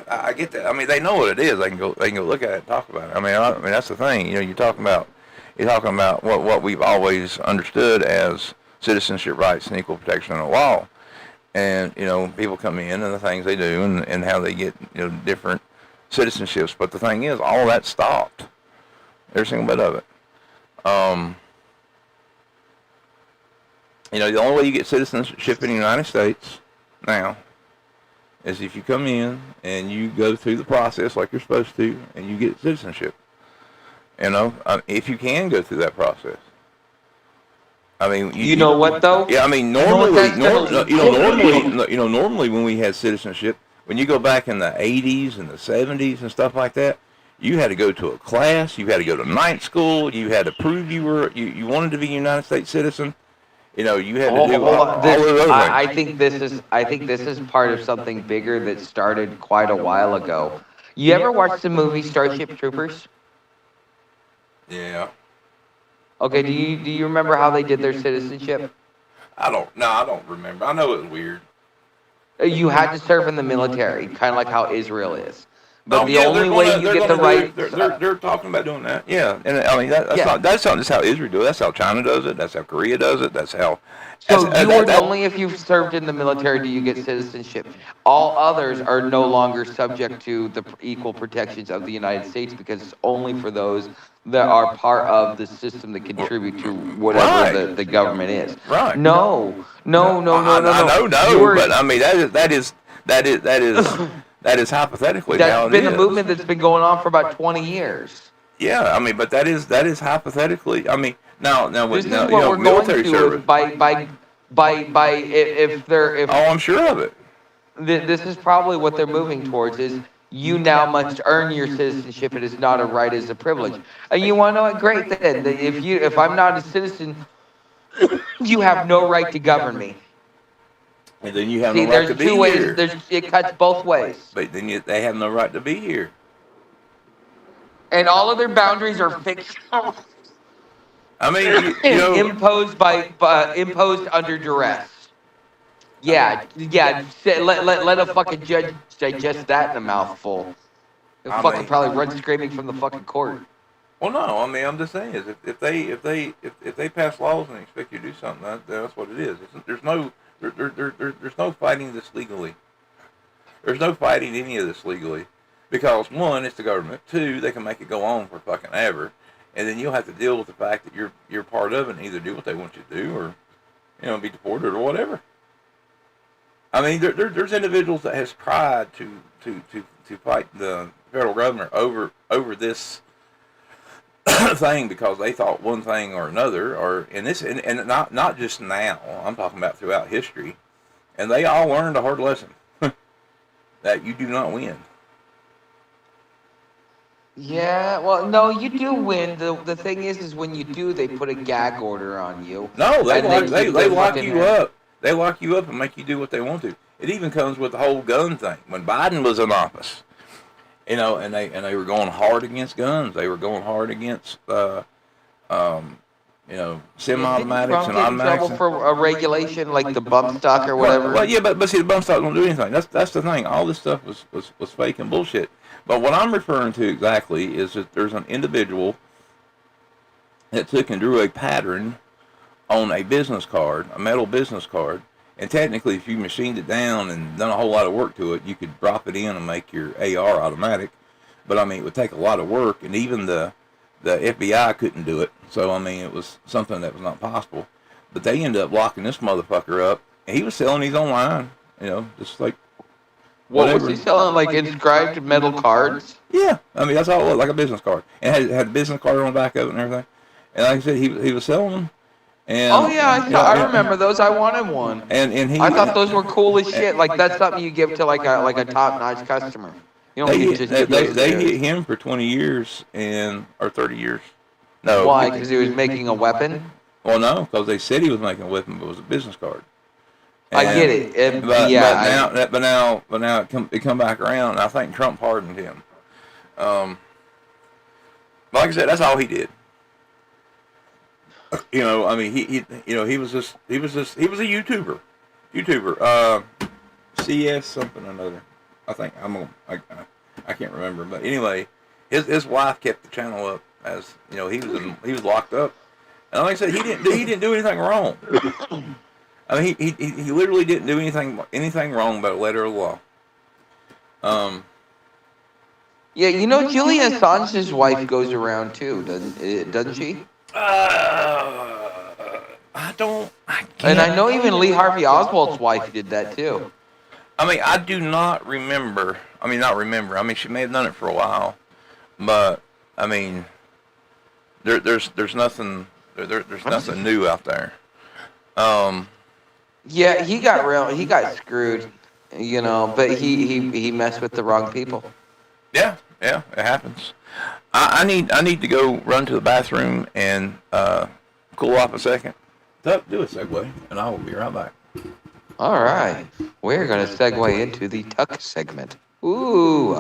I get that. I mean, they know what it is. They can go look at it and talk about it. I mean that's the thing. You know, you're talking about what we've always understood as citizenship rights and equal protection under the law. And you know, people come in and the things they do and how they get, you know, different citizenships. But the thing is, all that stopped. Every single bit of it. You know, the only way you get citizenship in the United States now is if you come in and you go through the process like you're supposed to, and you get citizenship. You know, if you can go through that process. I mean, you know what though? Yeah, I mean, normally when we had citizenship, when you go back in the 80s and the 70s and stuff like that, you had to go to a class, you had to go to night school, you had to prove you wanted to be a United States citizen. You know, you had to do all of those things. I think this is part of something bigger that started quite a while ago. You ever watch the movie Starship Troopers? Yeah. Okay, do you remember how they did their citizenship? I don't remember. I know it was weird. You had to serve in the military, kind of like how Israel is. But the yeah, only way you get the right, they're talking about doing that. Yeah, and I mean that's not just how Israel does it. That's how China does it. That's how Korea does it. That's how. So only if you've served in the military do you get citizenship. All others are no longer subject to the equal protections of the United States because it's only for those that are part of the system that contribute to whatever the government is. Right. No. But I mean that is hypothetically how it That's been is. a movement that's been going on for about 20 years. Yeah, I mean, but that is hypothetically. I mean, now This with is what you know, we're military going to service. If Oh, I'm sure of it. this is probably what they're moving towards is you now must earn your citizenship. It is not a right, it's a privilege. And you want to know what? Great then. If I'm not a citizen, you have no right to govern me. And then you have See, no right there's to be two ways. here. It cuts both ways. But then they have no right to be here. And all of their boundaries are fictional. I mean, you know, imposed under duress. Yeah. Let a fucking judge digest that in a mouthful. He'll fucking probably run screaming from the fucking court. Well, no, I mean, I'm just saying is if they pass laws and expect you to do something, that's what it is. There's no fighting this legally. There's no fighting any of this legally, because one, it's the government. Two, they can make it go on for fucking ever, and then you'll have to deal with the fact that you're part of it and either do what they want you to do or, you know, be deported or whatever. I mean, there's individuals that has tried to fight the federal government over this thing because they thought one thing or another, and not just now. I'm talking about throughout history, and they all learned a hard lesson that you do not win. Yeah, well, no, you do win. The thing is when you do, they put a gag order on you. No, they lock fucking you up. They lock you up and make you do what they want to. It even comes with the whole gun thing. When Biden was in office, you know, and they were going hard against guns. They were going hard against, you know, semi-automatics and automatics. Trouble for a regulation like the bump stock or whatever. Well, yeah, but see, the bump stock don't do anything. That's the thing. All this stuff was fake and bullshit. But what I'm referring to exactly is that there's an individual that took and drew a pattern on a business card, a metal business card, and technically if you machined it down and done a whole lot of work to it, you could drop it in and make your AR automatic. But I mean, it would take a lot of work, and even the FBI couldn't do it. So I mean, it was something that was not possible. But they ended up locking this motherfucker up, and he was selling these online, you know, just like whatever. What was he selling, like inscribed metal cards? Yeah, I mean, that's all it was, like a business card. And had a business card on the back of it and everything. And like I said, he was selling them. And, I remember those. I wanted one. And I thought those were cool as shit. Like that's something you give to like a top-notch customer. You don't they just give those hit him for 20 years or 30 years, No. Why? Because he was making a weapon? Well, no, because they said he was making a weapon, but it was a business card. I get it. But now it come back around. And I think Trump pardoned him. But like I said, that's all he did. I mean, he was a YouTuber. CS something or another. I think I can't remember, but anyway, his wife kept the channel up as he was locked up, and like I said, he didn't do anything wrong. I mean, he literally didn't do anything wrong by the letter of the law. Yeah, Julian Assange's wife goes around too, doesn't she? I don't. I can't. And I know even Lee Harvey Oswald's wife did that too. I mean, I do not remember. I mean, not remember. I mean, she may have done it for a while, but I mean, there's nothing there's nothing new out there. Yeah, he got screwed, but he messed with the wrong people. Yeah, it happens. I need to go run to the bathroom and cool off a second. Do a segue, and I will be right back. All right, we're going to segue into the tuck segment. Ooh,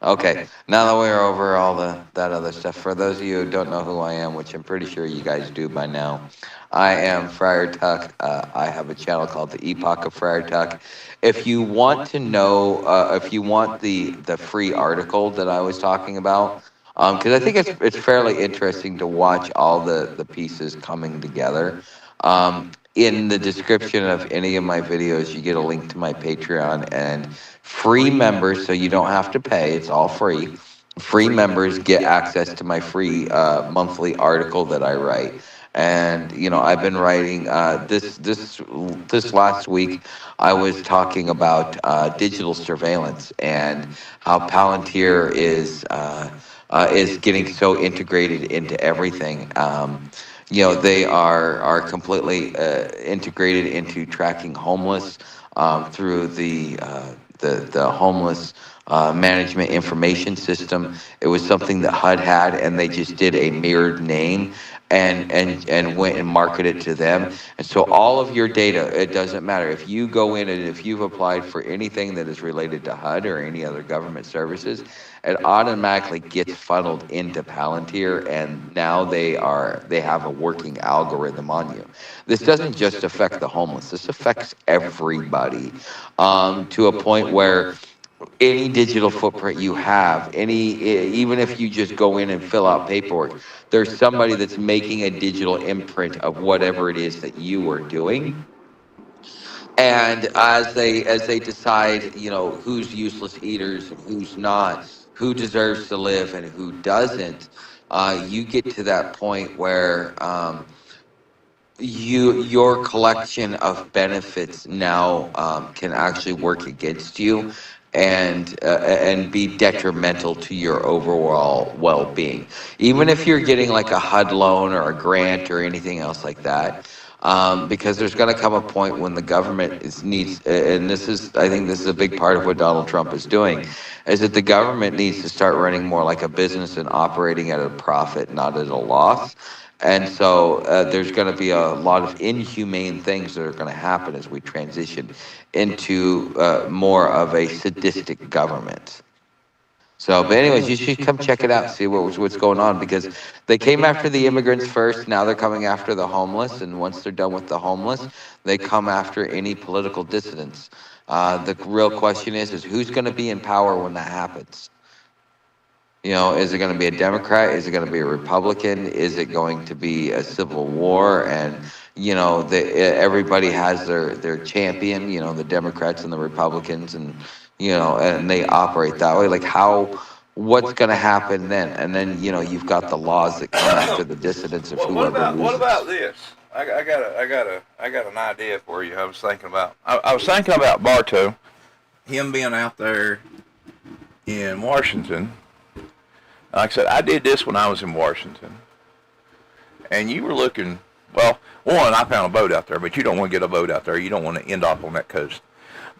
okay, now that we're over all that other stuff, for those of you who don't know who I am, which I'm pretty sure you guys do by now, I am Friar Tuck. I have a channel called The Epoch of Friar Tuck. If you want to know, if you want the free article that I was talking about, because I think it's fairly interesting to watch all the pieces coming together. In the description of any of my videos, you get a link to my Patreon, and free members, so you don't have to pay, it's all free. Free members get access to my free monthly article that I write. And I've been writing this last week. I was talking about digital surveillance and how Palantir is getting so integrated into everything. They are completely integrated into tracking homeless through the homeless management information system. It was something that HUD had, and they just did a mirrored name and went and marketed it to them. And so all of your data, it doesn't matter. If you go in and if you've applied for anything that is related to HUD or any other government services, it automatically gets funneled into Palantir, and now they have a working algorithm on you. This doesn't just affect the homeless. This affects everybody to a point where any digital footprint you have, even if you just go in and fill out paperwork, there's somebody that's making a digital imprint of whatever it is that you are doing. And as they decide, who's useless eaters and who's not, who deserves to live and who doesn't, you get to that point where your collection of benefits now can actually work against you and be detrimental to your overall well-being. Even if you're getting like a HUD loan or a grant or anything else like that, because there's going to come a point when the government needs, and I think this is a big part of what Donald Trump is doing, is that the government needs to start running more like a business and operating at a profit, not at a loss. And so there's going to be a lot of inhumane things that are going to happen as we transition into more of a sadistic government. So, but anyways, you should come check it out, see what's going on, because they came after the immigrants first. Now they're coming after the homeless, and once they're done with the homeless, they come after any political dissidents. The real question is who's going to be in power when that happens? Is it going to be a Democrat? Is it going to be a Republican? Is it going to be a civil war? And, everybody has their champion, the Democrats and the Republicans, and, and they operate that way. Like what's going to happen then? And then, you've got the laws that come after the dissidents of whoever loses. What about this? I got an idea for you. I was thinking about Bartow, him being out there in Washington. Like I said, I did this when I was in Washington. And you were looking, well, one, I found a boat out there, but you don't want to get a boat out there. You don't want to end up on that coast.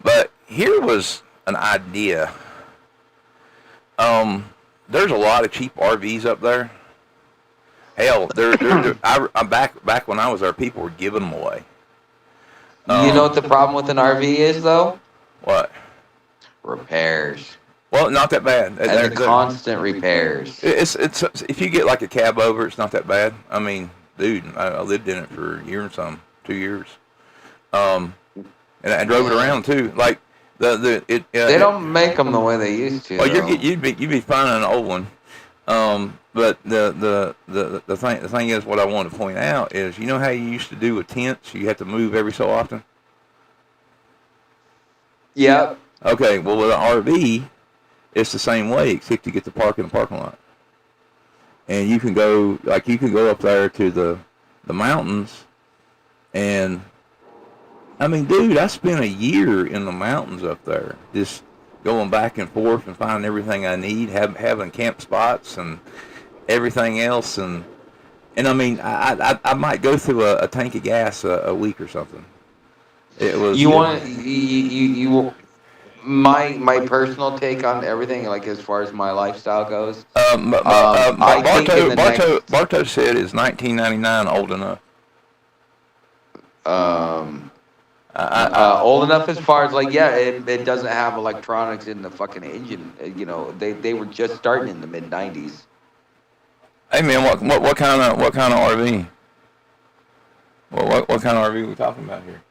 But here was an idea. There's a lot of cheap RVs up there. Hell, I'm back when I was there. People were giving them away. You know what the problem with an RV is, though? What? Repairs. Well, not that bad. And the constant repairs. It's if you get like a cab over, it's not that bad. I mean, dude, I lived in it for a year and some, 2 years. And I drove it around too. Like they don't make them the way they used to. Well, you'd be finding an old one. But the thing is, what I want to point out is, you know how you used to do with tents? You had to move every so often. Yep. Okay. Well, with an RV, it's the same way, except you get to park in the parking lot, and you can go up there to the mountains, and I mean, dude, I spent a year in the mountains up there, just going back and forth and finding everything I need, having camp spots and everything else, and I mean, I might go through a tank of gas a week or something. It was my personal take on everything, like as far as my lifestyle goes. Barto said is 1999 old enough. Old enough as far as like, yeah, it doesn't have electronics in the fucking engine. You know, they were just starting in the mid '90s. Hey man, what kind of RV? What kind of RV are we talking about here?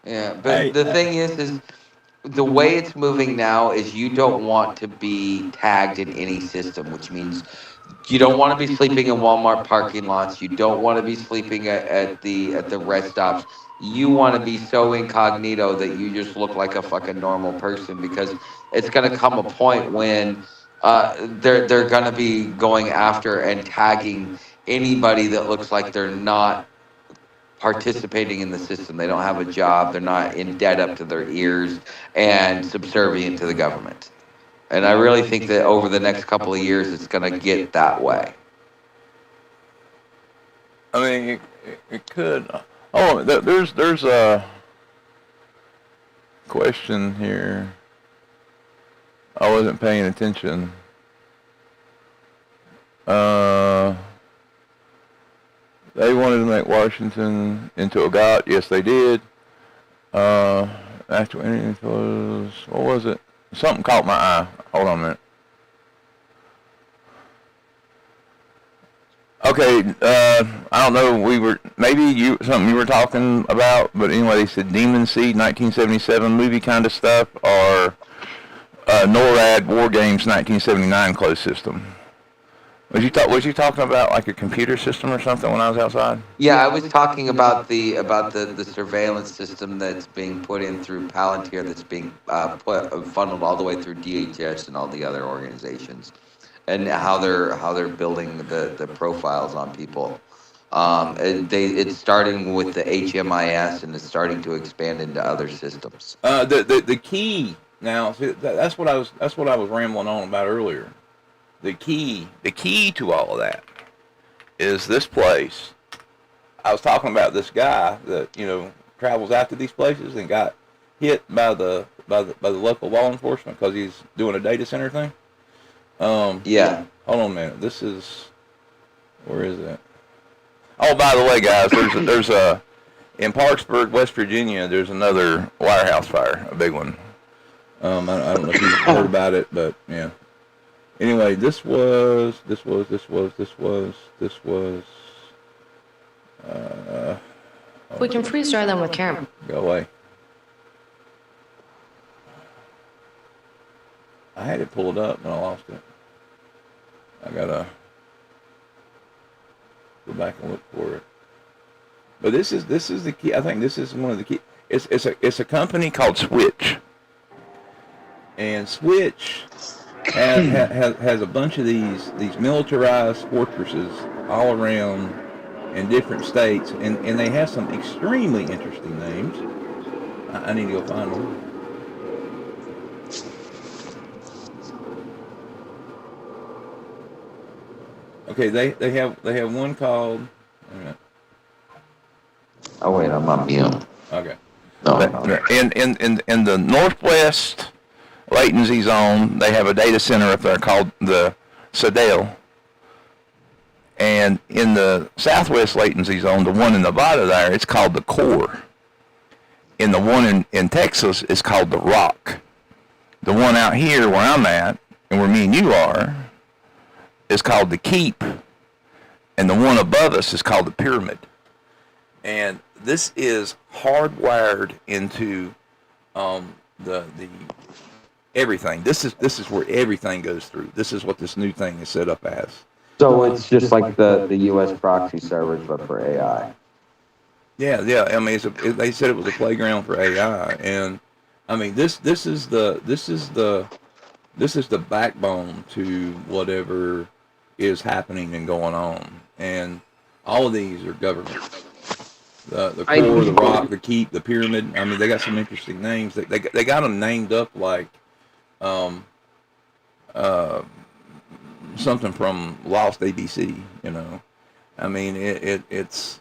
Yeah, but the thing is the way it's moving now is you don't want to be tagged in any system, which means you don't want to be sleeping in Walmart parking lots. You don't want to be sleeping at the rest stops. You want to be so incognito that you just look like a fucking normal person, because it's going to come a point when they're going to be going after and tagging anybody that looks like they're not participating in the system. They don't have a job. They're not in debt up to their ears and subservient to the government. And I really think that over the next couple of years, it's going to get that way. I mean, it could. Oh, there's a question here. I wasn't paying attention. They wanted to make Washington into a god. Yes, they did. After it was, what was it? Something caught my eye. Hold on a minute. Okay, I don't know. Something you were talking about, but anyway, they said Demon Seed 1977 movie kind of stuff, or NORAD War Games 1979 closed system. Was you talking about like a computer system or something when I was outside? Yeah, I was talking about the surveillance system that's being put in through Palantir, that's being funneled all the way through DHS and all the other organizations, and how they're building the profiles on people. It's starting with the HMIS, and it's starting to expand into other systems. The key now, that's what I was rambling on about earlier. The key to all of that is this place. I was talking about this guy that, travels out to these places and got hit by the local law enforcement because he's doing a data center thing. Yeah. Hold on a minute. Where is it? Oh, by the way, guys, there's a in Parksburg, West Virginia. There's another wirehouse fire, a big one. I don't know if you've heard about it, but yeah. Anyway, this was. We can freeze dry them with camera. Go away. I had it pulled up, and I lost it. I gotta go back and look for it. But this is the key. I think this is one of the key. It's a company called Switch, and Switch has a bunch of these militarized fortresses all around in different states, and they have some extremely interesting names. I need to go find them. Okay, they have one called. Wait a minute. Oh wait, I'm on mute. Okay. No. In the Northwest latency zone. They have a data center up there called the Citadel. And in the southwest latency zone, the one in Nevada there, it's called the core. In the one in Texas, it's called the rock. The one out here where I'm at, and where me and you are, is called the keep. And the one above us is called the pyramid. And this is hardwired into the everything. This is where everything goes through. This is what this new thing is set up as. So it's just like the U.S. proxy servers, but for AI. Yeah. I mean, they said it was a playground for AI, and I mean this is the backbone to whatever is happening and going on, and all of these are government. The core, the rock, the keep, the pyramid. I mean, they got some interesting names. They got them named up like something from Lost ABC. You know, I mean it's.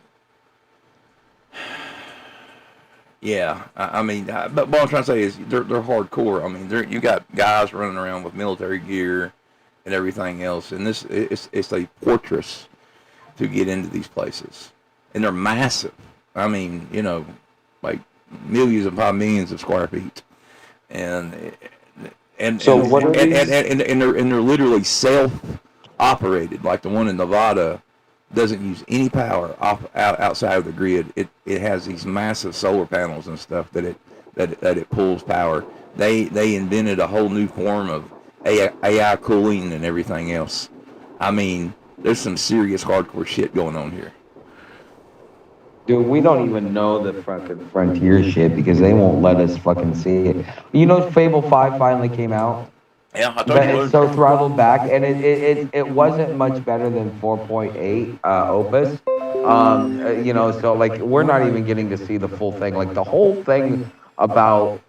Yeah, I mean, but what I'm trying to say is they're hardcore. I mean, you got guys running around with military gear and everything else, and it's a fortress to get into these places, and they're massive. I mean, you know, like millions upon millions of square feet, and they're literally self-operated. Like the one in Nevada doesn't use any power outside of the grid. It has these massive solar panels and stuff that it pulls power. They invented a whole new form of AI cooling and everything else. I mean, there's some serious hardcore shit going on here. Dude, we don't even know the fucking frontier shit because they won't let us fucking see it. You know, Fable 5 finally came out. Yeah, I But told you. it's so throttled back, and it wasn't much better than 4.8 Opus. You know, so like we're not even getting to see the full thing. Like the whole thing about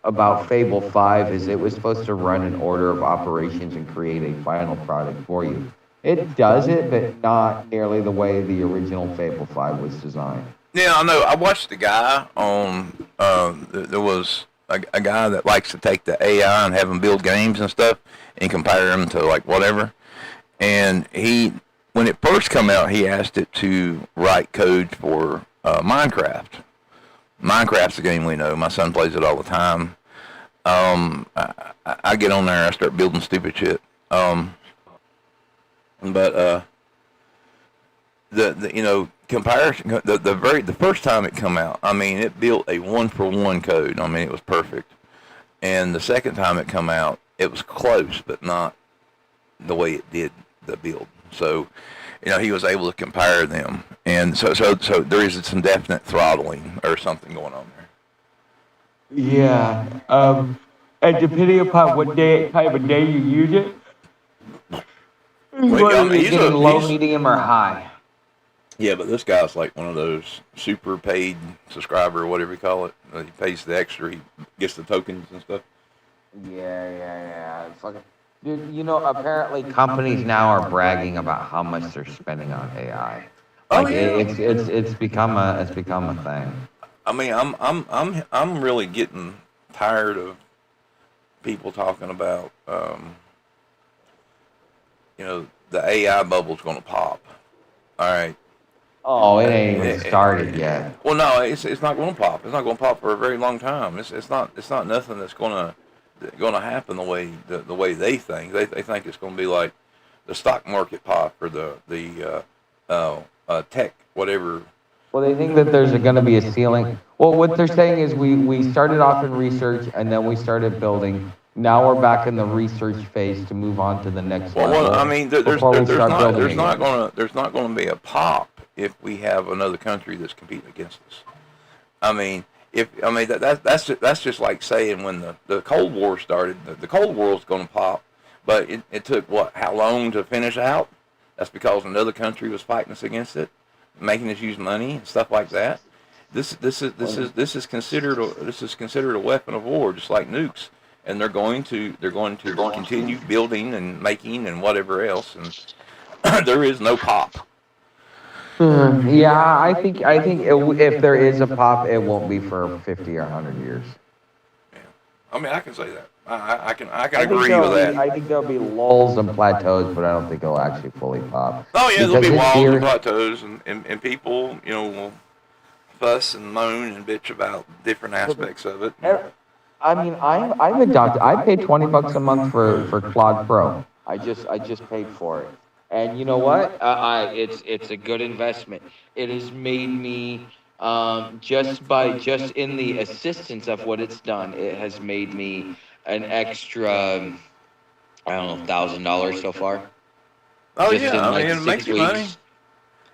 Fable 5 is it was supposed to run an order of operations and create a final product for you. It does it, but not nearly the way the original Fable 5 was designed. Yeah, I know. I watched a guy on. There was a guy that likes to take the AI and have them build games and stuff and compare them to like whatever. And when it first come out, he asked it to write code for Minecraft. Minecraft's a game we know. My son plays it all the time. I get on there and I start building stupid shit. But the you know comparison the first time it come out, I mean it built a 1-for-1 code. I mean it was perfect. And the second time it come out, it was close, but not the way it did the build. So, you know, he was able to compare them, and so there is some definite throttling or something going on there. Yeah. And depending upon what time of day you use it, Well, you're getting low, medium, or high. Yeah, but this guy's like one of those super paid subscriber or whatever you call it. He pays the extra, he gets the tokens and stuff. Yeah. Fucking, dude, you know, apparently companies now are bragging about how much they're spending on AI. Like it's become a thing. I mean, I'm really getting tired of people talking about you know, the AI bubble's going to pop. All right. Oh, it ain't even started yet. Well, no, it's not going to pop. It's not going to pop for a very long time. It's not nothing that's going to happen the way they think. They think it's going to be like the stock market pop or the tech whatever. Well, they think that there's going to be a ceiling. Well, what they're saying is we started off in research and then we started building. Now we're back in the research phase to move on to the next level. Well, I mean, there's not going to be a pop if we have another country that's competing against us. I mean, that's just like saying when the Cold War started, the Cold War was going to pop, but it took how long to finish out? That's because another country was fighting us against it, making us use money and stuff like that. This is considered a weapon of war, just like nukes, and they're going to continue building and making and whatever else, and there is no pop. Yeah, I think if there is a pop, it won't be for 50 or 100 years. Yeah. I mean, I can say that. I can I think agree with that. I think there'll be lulls and plateaus, but I don't think it'll actually fully pop. Oh yeah, there'll Because be this walls and year, plateaus, and people, will fuss and moan and bitch about different aspects of it. I mean, I've adopted. I pay $20 a month for Claude Pro. I just paid for it, and you know what? It's a good investment. It has made me just in the assistance of what it's done, it has made me an extra I don't know $1,000 so far, Oh just yeah, in I mean, like it makes six you money. weeks.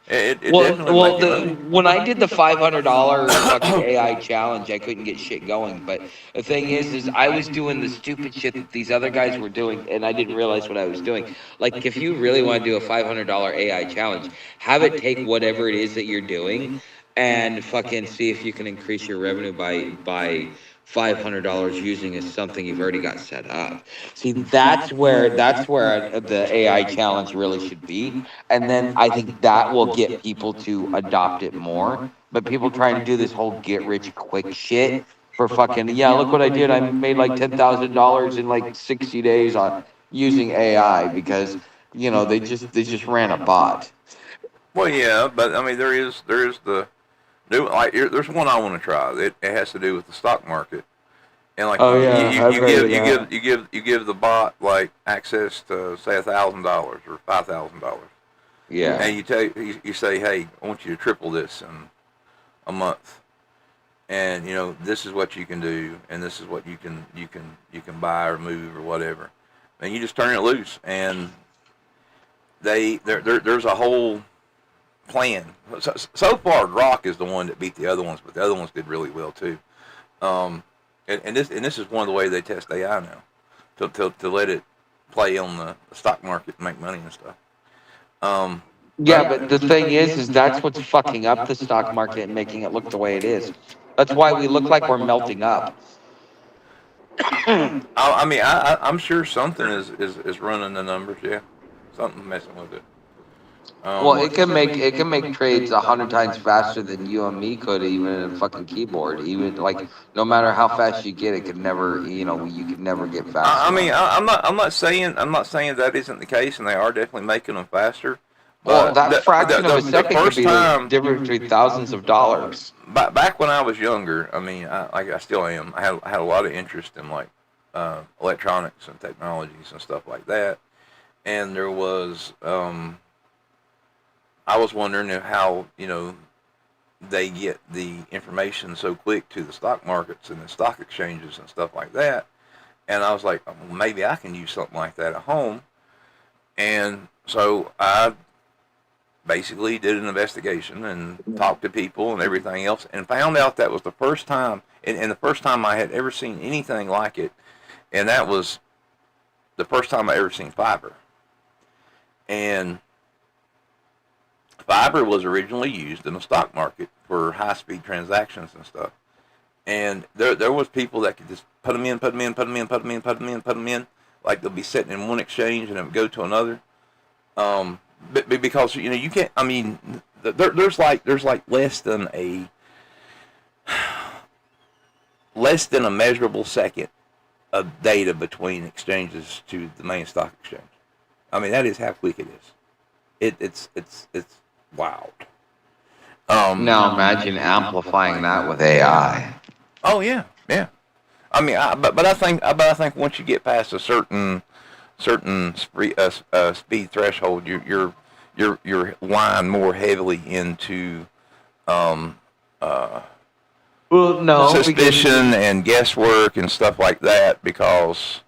It Well, definitely well, makes you money. when I did the $500 fucking AI challenge, I couldn't get shit going. But the thing is I was doing the stupid shit that these other guys were doing, and I didn't realize what I was doing. Like, if you really want to do a $500 AI challenge, have it take whatever it is that you're doing, and fucking see if you can increase your revenue by $500 using as something you've already got set up. See, that's where the AI challenge really should be, and then I think that will get people to adopt it more. But people trying to do this whole get rich quick shit for fucking, yeah, look what I did. I made like $10,000 in like 60 days on using AI because they just ran a bot. Well, yeah, but I mean, there is the new there's one I want to try. It has to do with the stock market, and like Oh yeah, I've heard of that. you give the bot like access to say $1,000 or $5,000, Yeah. and you say, hey, I want you to triple this in a month, and this is what you can do, and this is what you can buy or move or whatever, and you just turn it loose, and there's a whole plan. So far, Rock is the one that beat the other ones, but the other ones did really well too. And this is one of the ways they test AI now, to let it play on the stock market and make money and stuff. Yeah, but the thing is that's what's fucking up the stock market and making it look the way it is. That's why we look like we're melting up. I mean, I'm sure something is running the numbers. Yeah, something messing with it. Well, it can make trades 100 times faster than you and me could, even in a fucking keyboard. Even like no matter how fast you get, it could never, you could never get fast I mean, enough. I'm not saying that isn't the case, and they are definitely making them faster. Well, But that fraction of a the second could first be the time, difference between thousands of dollars. back when I was younger, I mean, I still am. I had a lot of interest in like electronics and technologies and stuff like that, and there was I was wondering how they get the information so quick to the stock markets and the stock exchanges and stuff like that. And I was like, well, maybe I can use something like that at home. And so I basically did an investigation and talked to people and everything else, and found out that was the first time, and the first time I had ever seen anything like it, and that was the first time I ever seen fiber. And fiber was originally used in the stock market for high-speed transactions and stuff. And there was people that could just put them in, put them in, put them in, put them in, put them in, put them in. Like they'll be sitting in one exchange and it would go to another. Because you can't. I mean, there's like less than a measurable second of data between exchanges to the main stock exchange. I mean, that is how quick it is. It's wild. Now imagine amplifying that with AI. Oh yeah, yeah. I mean, but I think once you get past a certain speed threshold, you're lined more heavily into Well, no, suspicion and guesswork and stuff like that because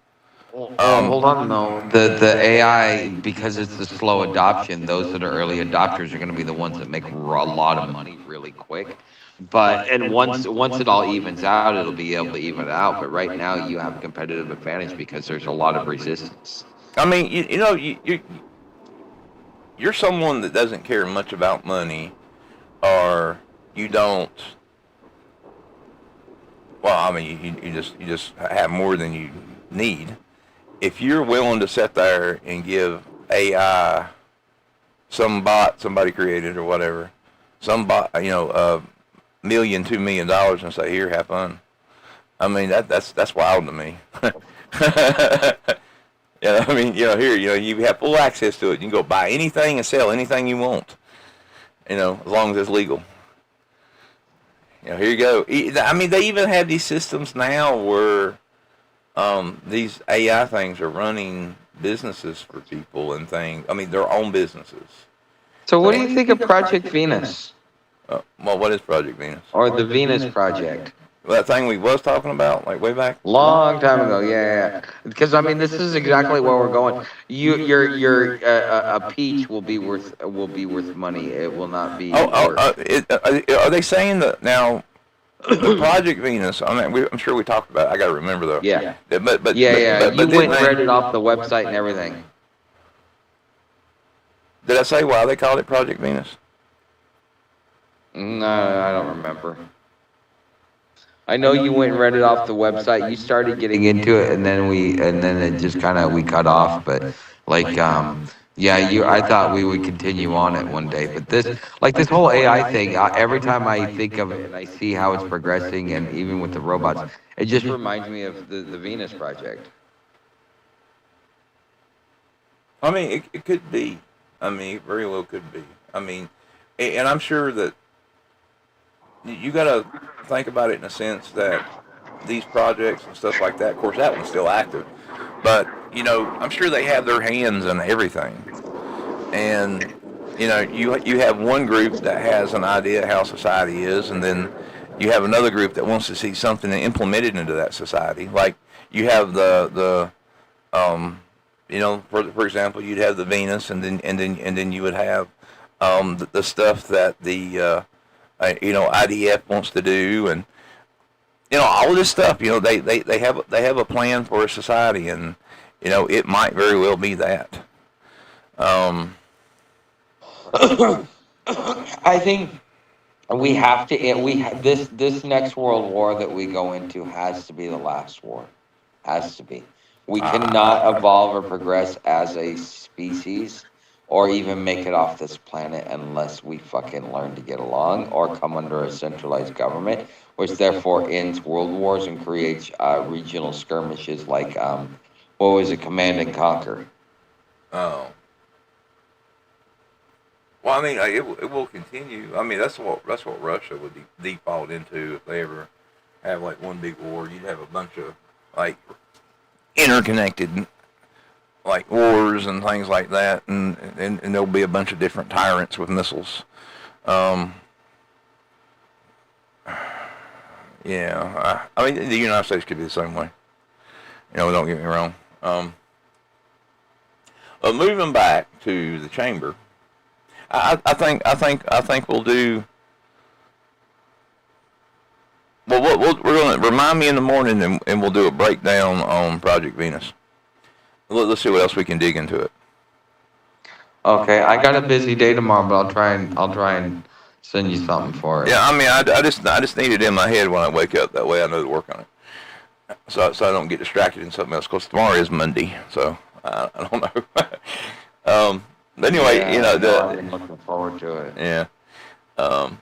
hold on, no. The AI, because it's the slow adoption, those that are early adopters are going to be the ones that make a lot of money really quick. But and once it all evens out, it'll be able to even it out. But right now, you have a competitive advantage because there's a lot of resistance. I mean, you're someone that doesn't care much about money, or you don't. Well, I mean, you just have more than you need. If you're willing to sit there and give AI some bot somebody created or whatever, some bot, $1 million, $2 million, and say, here, have fun. I mean, that's wild to me. Yeah, I mean, here, you have full access to it. You can go buy anything and sell anything you want. As long as it's legal. Here you go. I mean, they even have these systems now where these AI things are running businesses for people and things. I mean, their own businesses. So what do you think of Project Venus? Well, what is Project Venus? Or the Venus Project? Well, that thing we was talking about, like way back. Long time ago, yeah. Because I mean, this is exactly where we're going. A peach will be worth money. It will not be. Are they saying that now? The Project Venus. I mean, I'm sure we talked about it. I got to remember though. Yeah. But You went and read it off the website and everything. Did I say why they called it Project Venus? No, I don't remember. I know you went and read it off the website. You started getting into it, and then it just kind of we cut off. But I thought we would continue on it one day. But this whole AI thing, every time I think of it and I see how it's progressing, and even with the robots, it just reminds me of the Venus Project. I mean, it could be. I mean, it very well could be. I mean, and I'm sure that you got to think about it in a sense that these projects and stuff like that, of course, that one's still active. But, I'm sure they have their hands in everything. And, you have one group that has an idea how society is, and then you have another group that wants to see something implemented into that society. Like, you have for example, you'd have the Venus, and then you would have the stuff that the IDF wants to do, and all of this stuff. They have a plan for a society, and it might very well be that. I think we have to. This next world war that we go into has to be the last war. Has to be. We cannot evolve or progress as a species or even make it off this planet unless we fucking learn to get along or come under a centralized government, which therefore ends world wars and creates regional skirmishes like, what was it, Command and Conquer? Oh. Well, I mean, it will continue. I mean, that's what Russia would default into if they ever have like one big war. You'd have a bunch of like interconnected like wars and things like that, and there'll be a bunch of different tyrants with missiles. I mean, the United States could be the same way. Don't get me wrong. Moving back to the chamber, I think we'll do. Well, we're going to remind me in the morning, and we'll do a breakdown on Project Venus. Let's see what else we can dig into it. Okay, I got a busy day tomorrow, but I'll try and send you something for it. Yeah, I mean, I just need it in my head when I wake up. That way, I know to work on it, so I don't get distracted in something else. Because tomorrow is Monday, so I don't know. But anyway, I'm looking forward to it. Yeah. But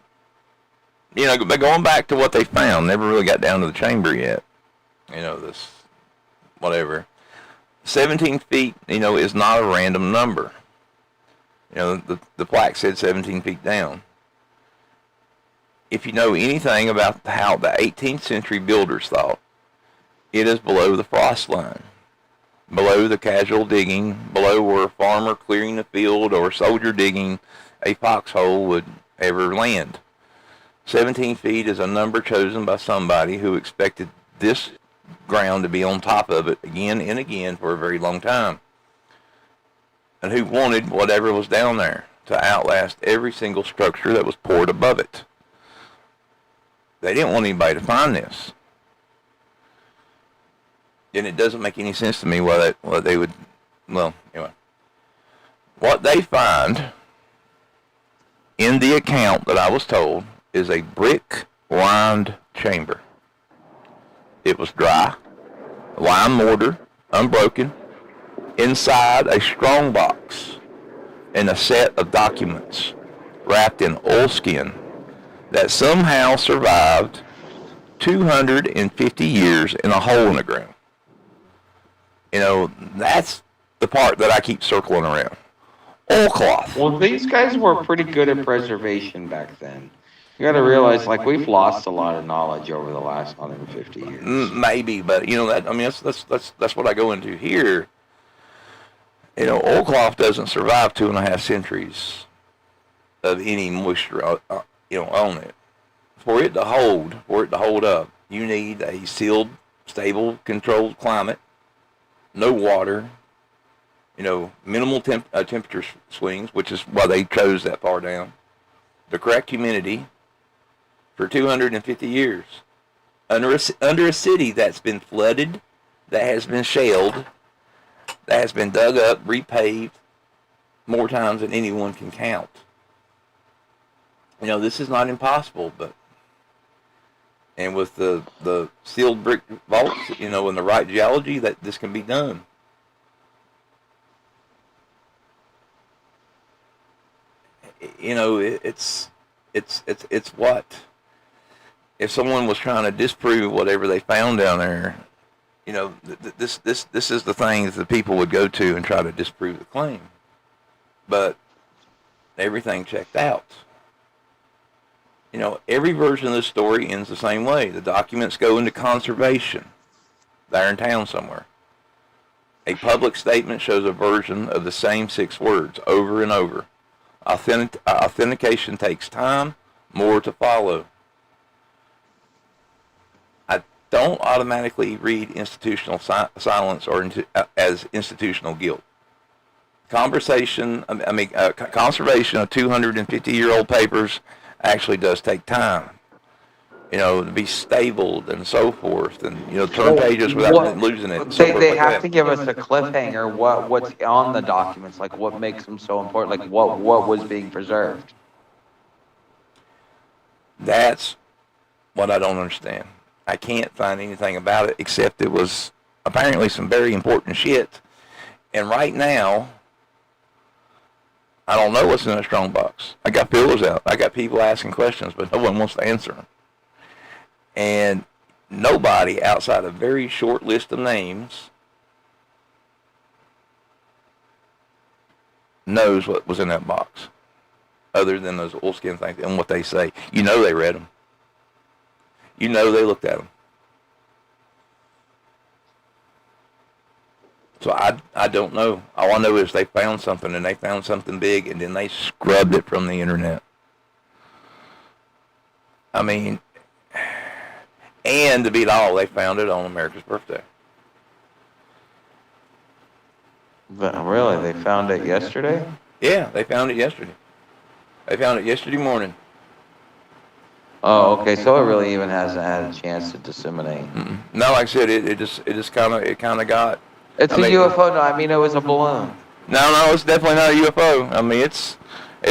going back to what they found, never really got down to the chamber yet. This whatever. 17 feet, is not a random number. The plaque said 17 feet down. If you know anything about how the 18th century builders thought, it is below the frost line, below the casual digging, below where a farmer clearing the field or a soldier digging a foxhole would ever land. 17 feet is a number chosen by somebody who expected this ground to be on top of it again and again for a very long time, and who wanted whatever was down there to outlast every single structure that was poured above it. They didn't want anybody to find this, and it doesn't make any sense to me why they would. Well, anyway, what they find in the account that I was told is a brick-lined chamber. It was dry, lime mortar, unbroken, inside a strong box, and a set of documents wrapped in oilskin that somehow survived 250 years in a hole in the ground. That's the part that I keep circling around. Oilcloth. Well, these guys were pretty good at preservation back then. You got to realize, like, we've lost a lot of knowledge over the last 150 years. Maybe, but that's what I go into here. Oilcloth doesn't survive 2.5 centuries of any moisture, on it. For it to hold up, you need a sealed, stable, controlled climate, no water, minimal temperature swings, which is why they chose that far down, the correct humidity for 250 years under a city that's been flooded, that has been shelled, that has been dug up, repaved more times than anyone can count. This is not impossible, and with the sealed brick vaults, and the right geology, that this can be done. It's what if someone was trying to disprove whatever they found down there. This is the thing that the people would go to and try to disprove the claim, but everything checked out. Every version of the story ends the same way. The documents go into conservation. They're in town somewhere. A public statement shows a version of the same 6 words over and over. Authentication takes time, more to follow. I don't automatically read institutional silence or as institutional guilt. Conservation of 250-year-old papers actually does take time, to be stabled and so forth, and turn pages without losing it. They have to give us a cliffhanger. What's on the documents? Like, what makes them so important? Like, what was being preserved? That's what I don't understand. I can't find anything about it except it was apparently some very important shit. And right now, I don't know what's in a strong box. I got pillows out. I got people asking questions, but no one wants to answer them. And nobody outside a very short list of names knows what was in that box, other than those oilskin things and what they say. They read them. They looked at them. So I don't know. All I know is they found something, and they found something big, and then they scrubbed it from the internet. I mean, and to beat all, they found it on America's birthday. But really, they found it yesterday? Yeah, they found it yesterday. They found it yesterday morning. Oh, okay. So it really even hasn't had a chance to disseminate. Mm-mm. No, like I said, it just kind of got. It's a UFO. No, I mean, it was a balloon. No, it's definitely not a UFO. I mean, it's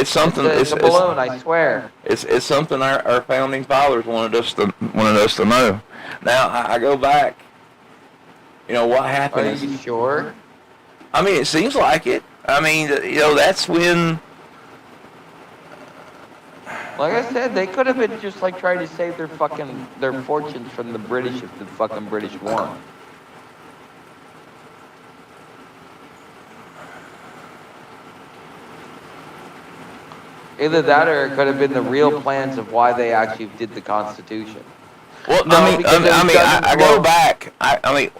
something. It's a balloon. I swear. It's something our founding fathers wanted us to know. Now I go back. What happened? Are you sure? I mean, it seems like it. I mean, that's when. Like I said, they could have been just like trying to save their fortunes from the British if the fucking British won. Either that, or it could have been the real plans of why they actually did the Constitution. Well, No, I go back.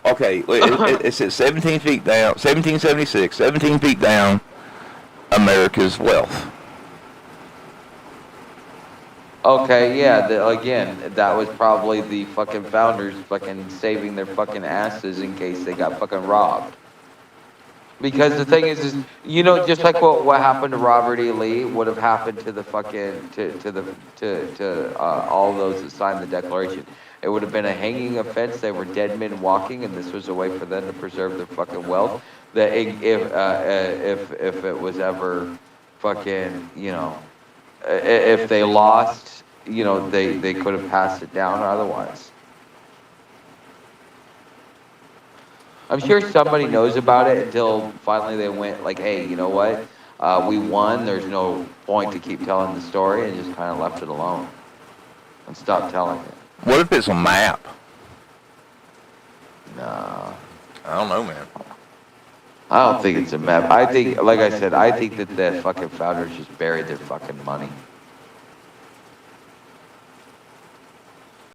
Okay, it says 17 feet down, 1776, 17 feet down, America's wealth. Okay, yeah, again, that was probably the fucking founders fucking saving their fucking asses in case they got fucking robbed. Because the thing is just like what happened to Robert E. Lee would have happened to the fucking to all those that signed the Declaration. It would have been a hanging offense. They were dead men walking, and this was a way for them to preserve their fucking wealth. That if it was ever fucking if they lost, they could have passed it down otherwise. I'm sure somebody knows about it until finally they went like, hey, you know what? We won. There's no point to keep telling the story, and just kind of left it alone and stopped telling it. What if it's a map? Nah. I don't know, man. I don't think it's a map. I think, like I said, I think that the fucking founders just buried their fucking money.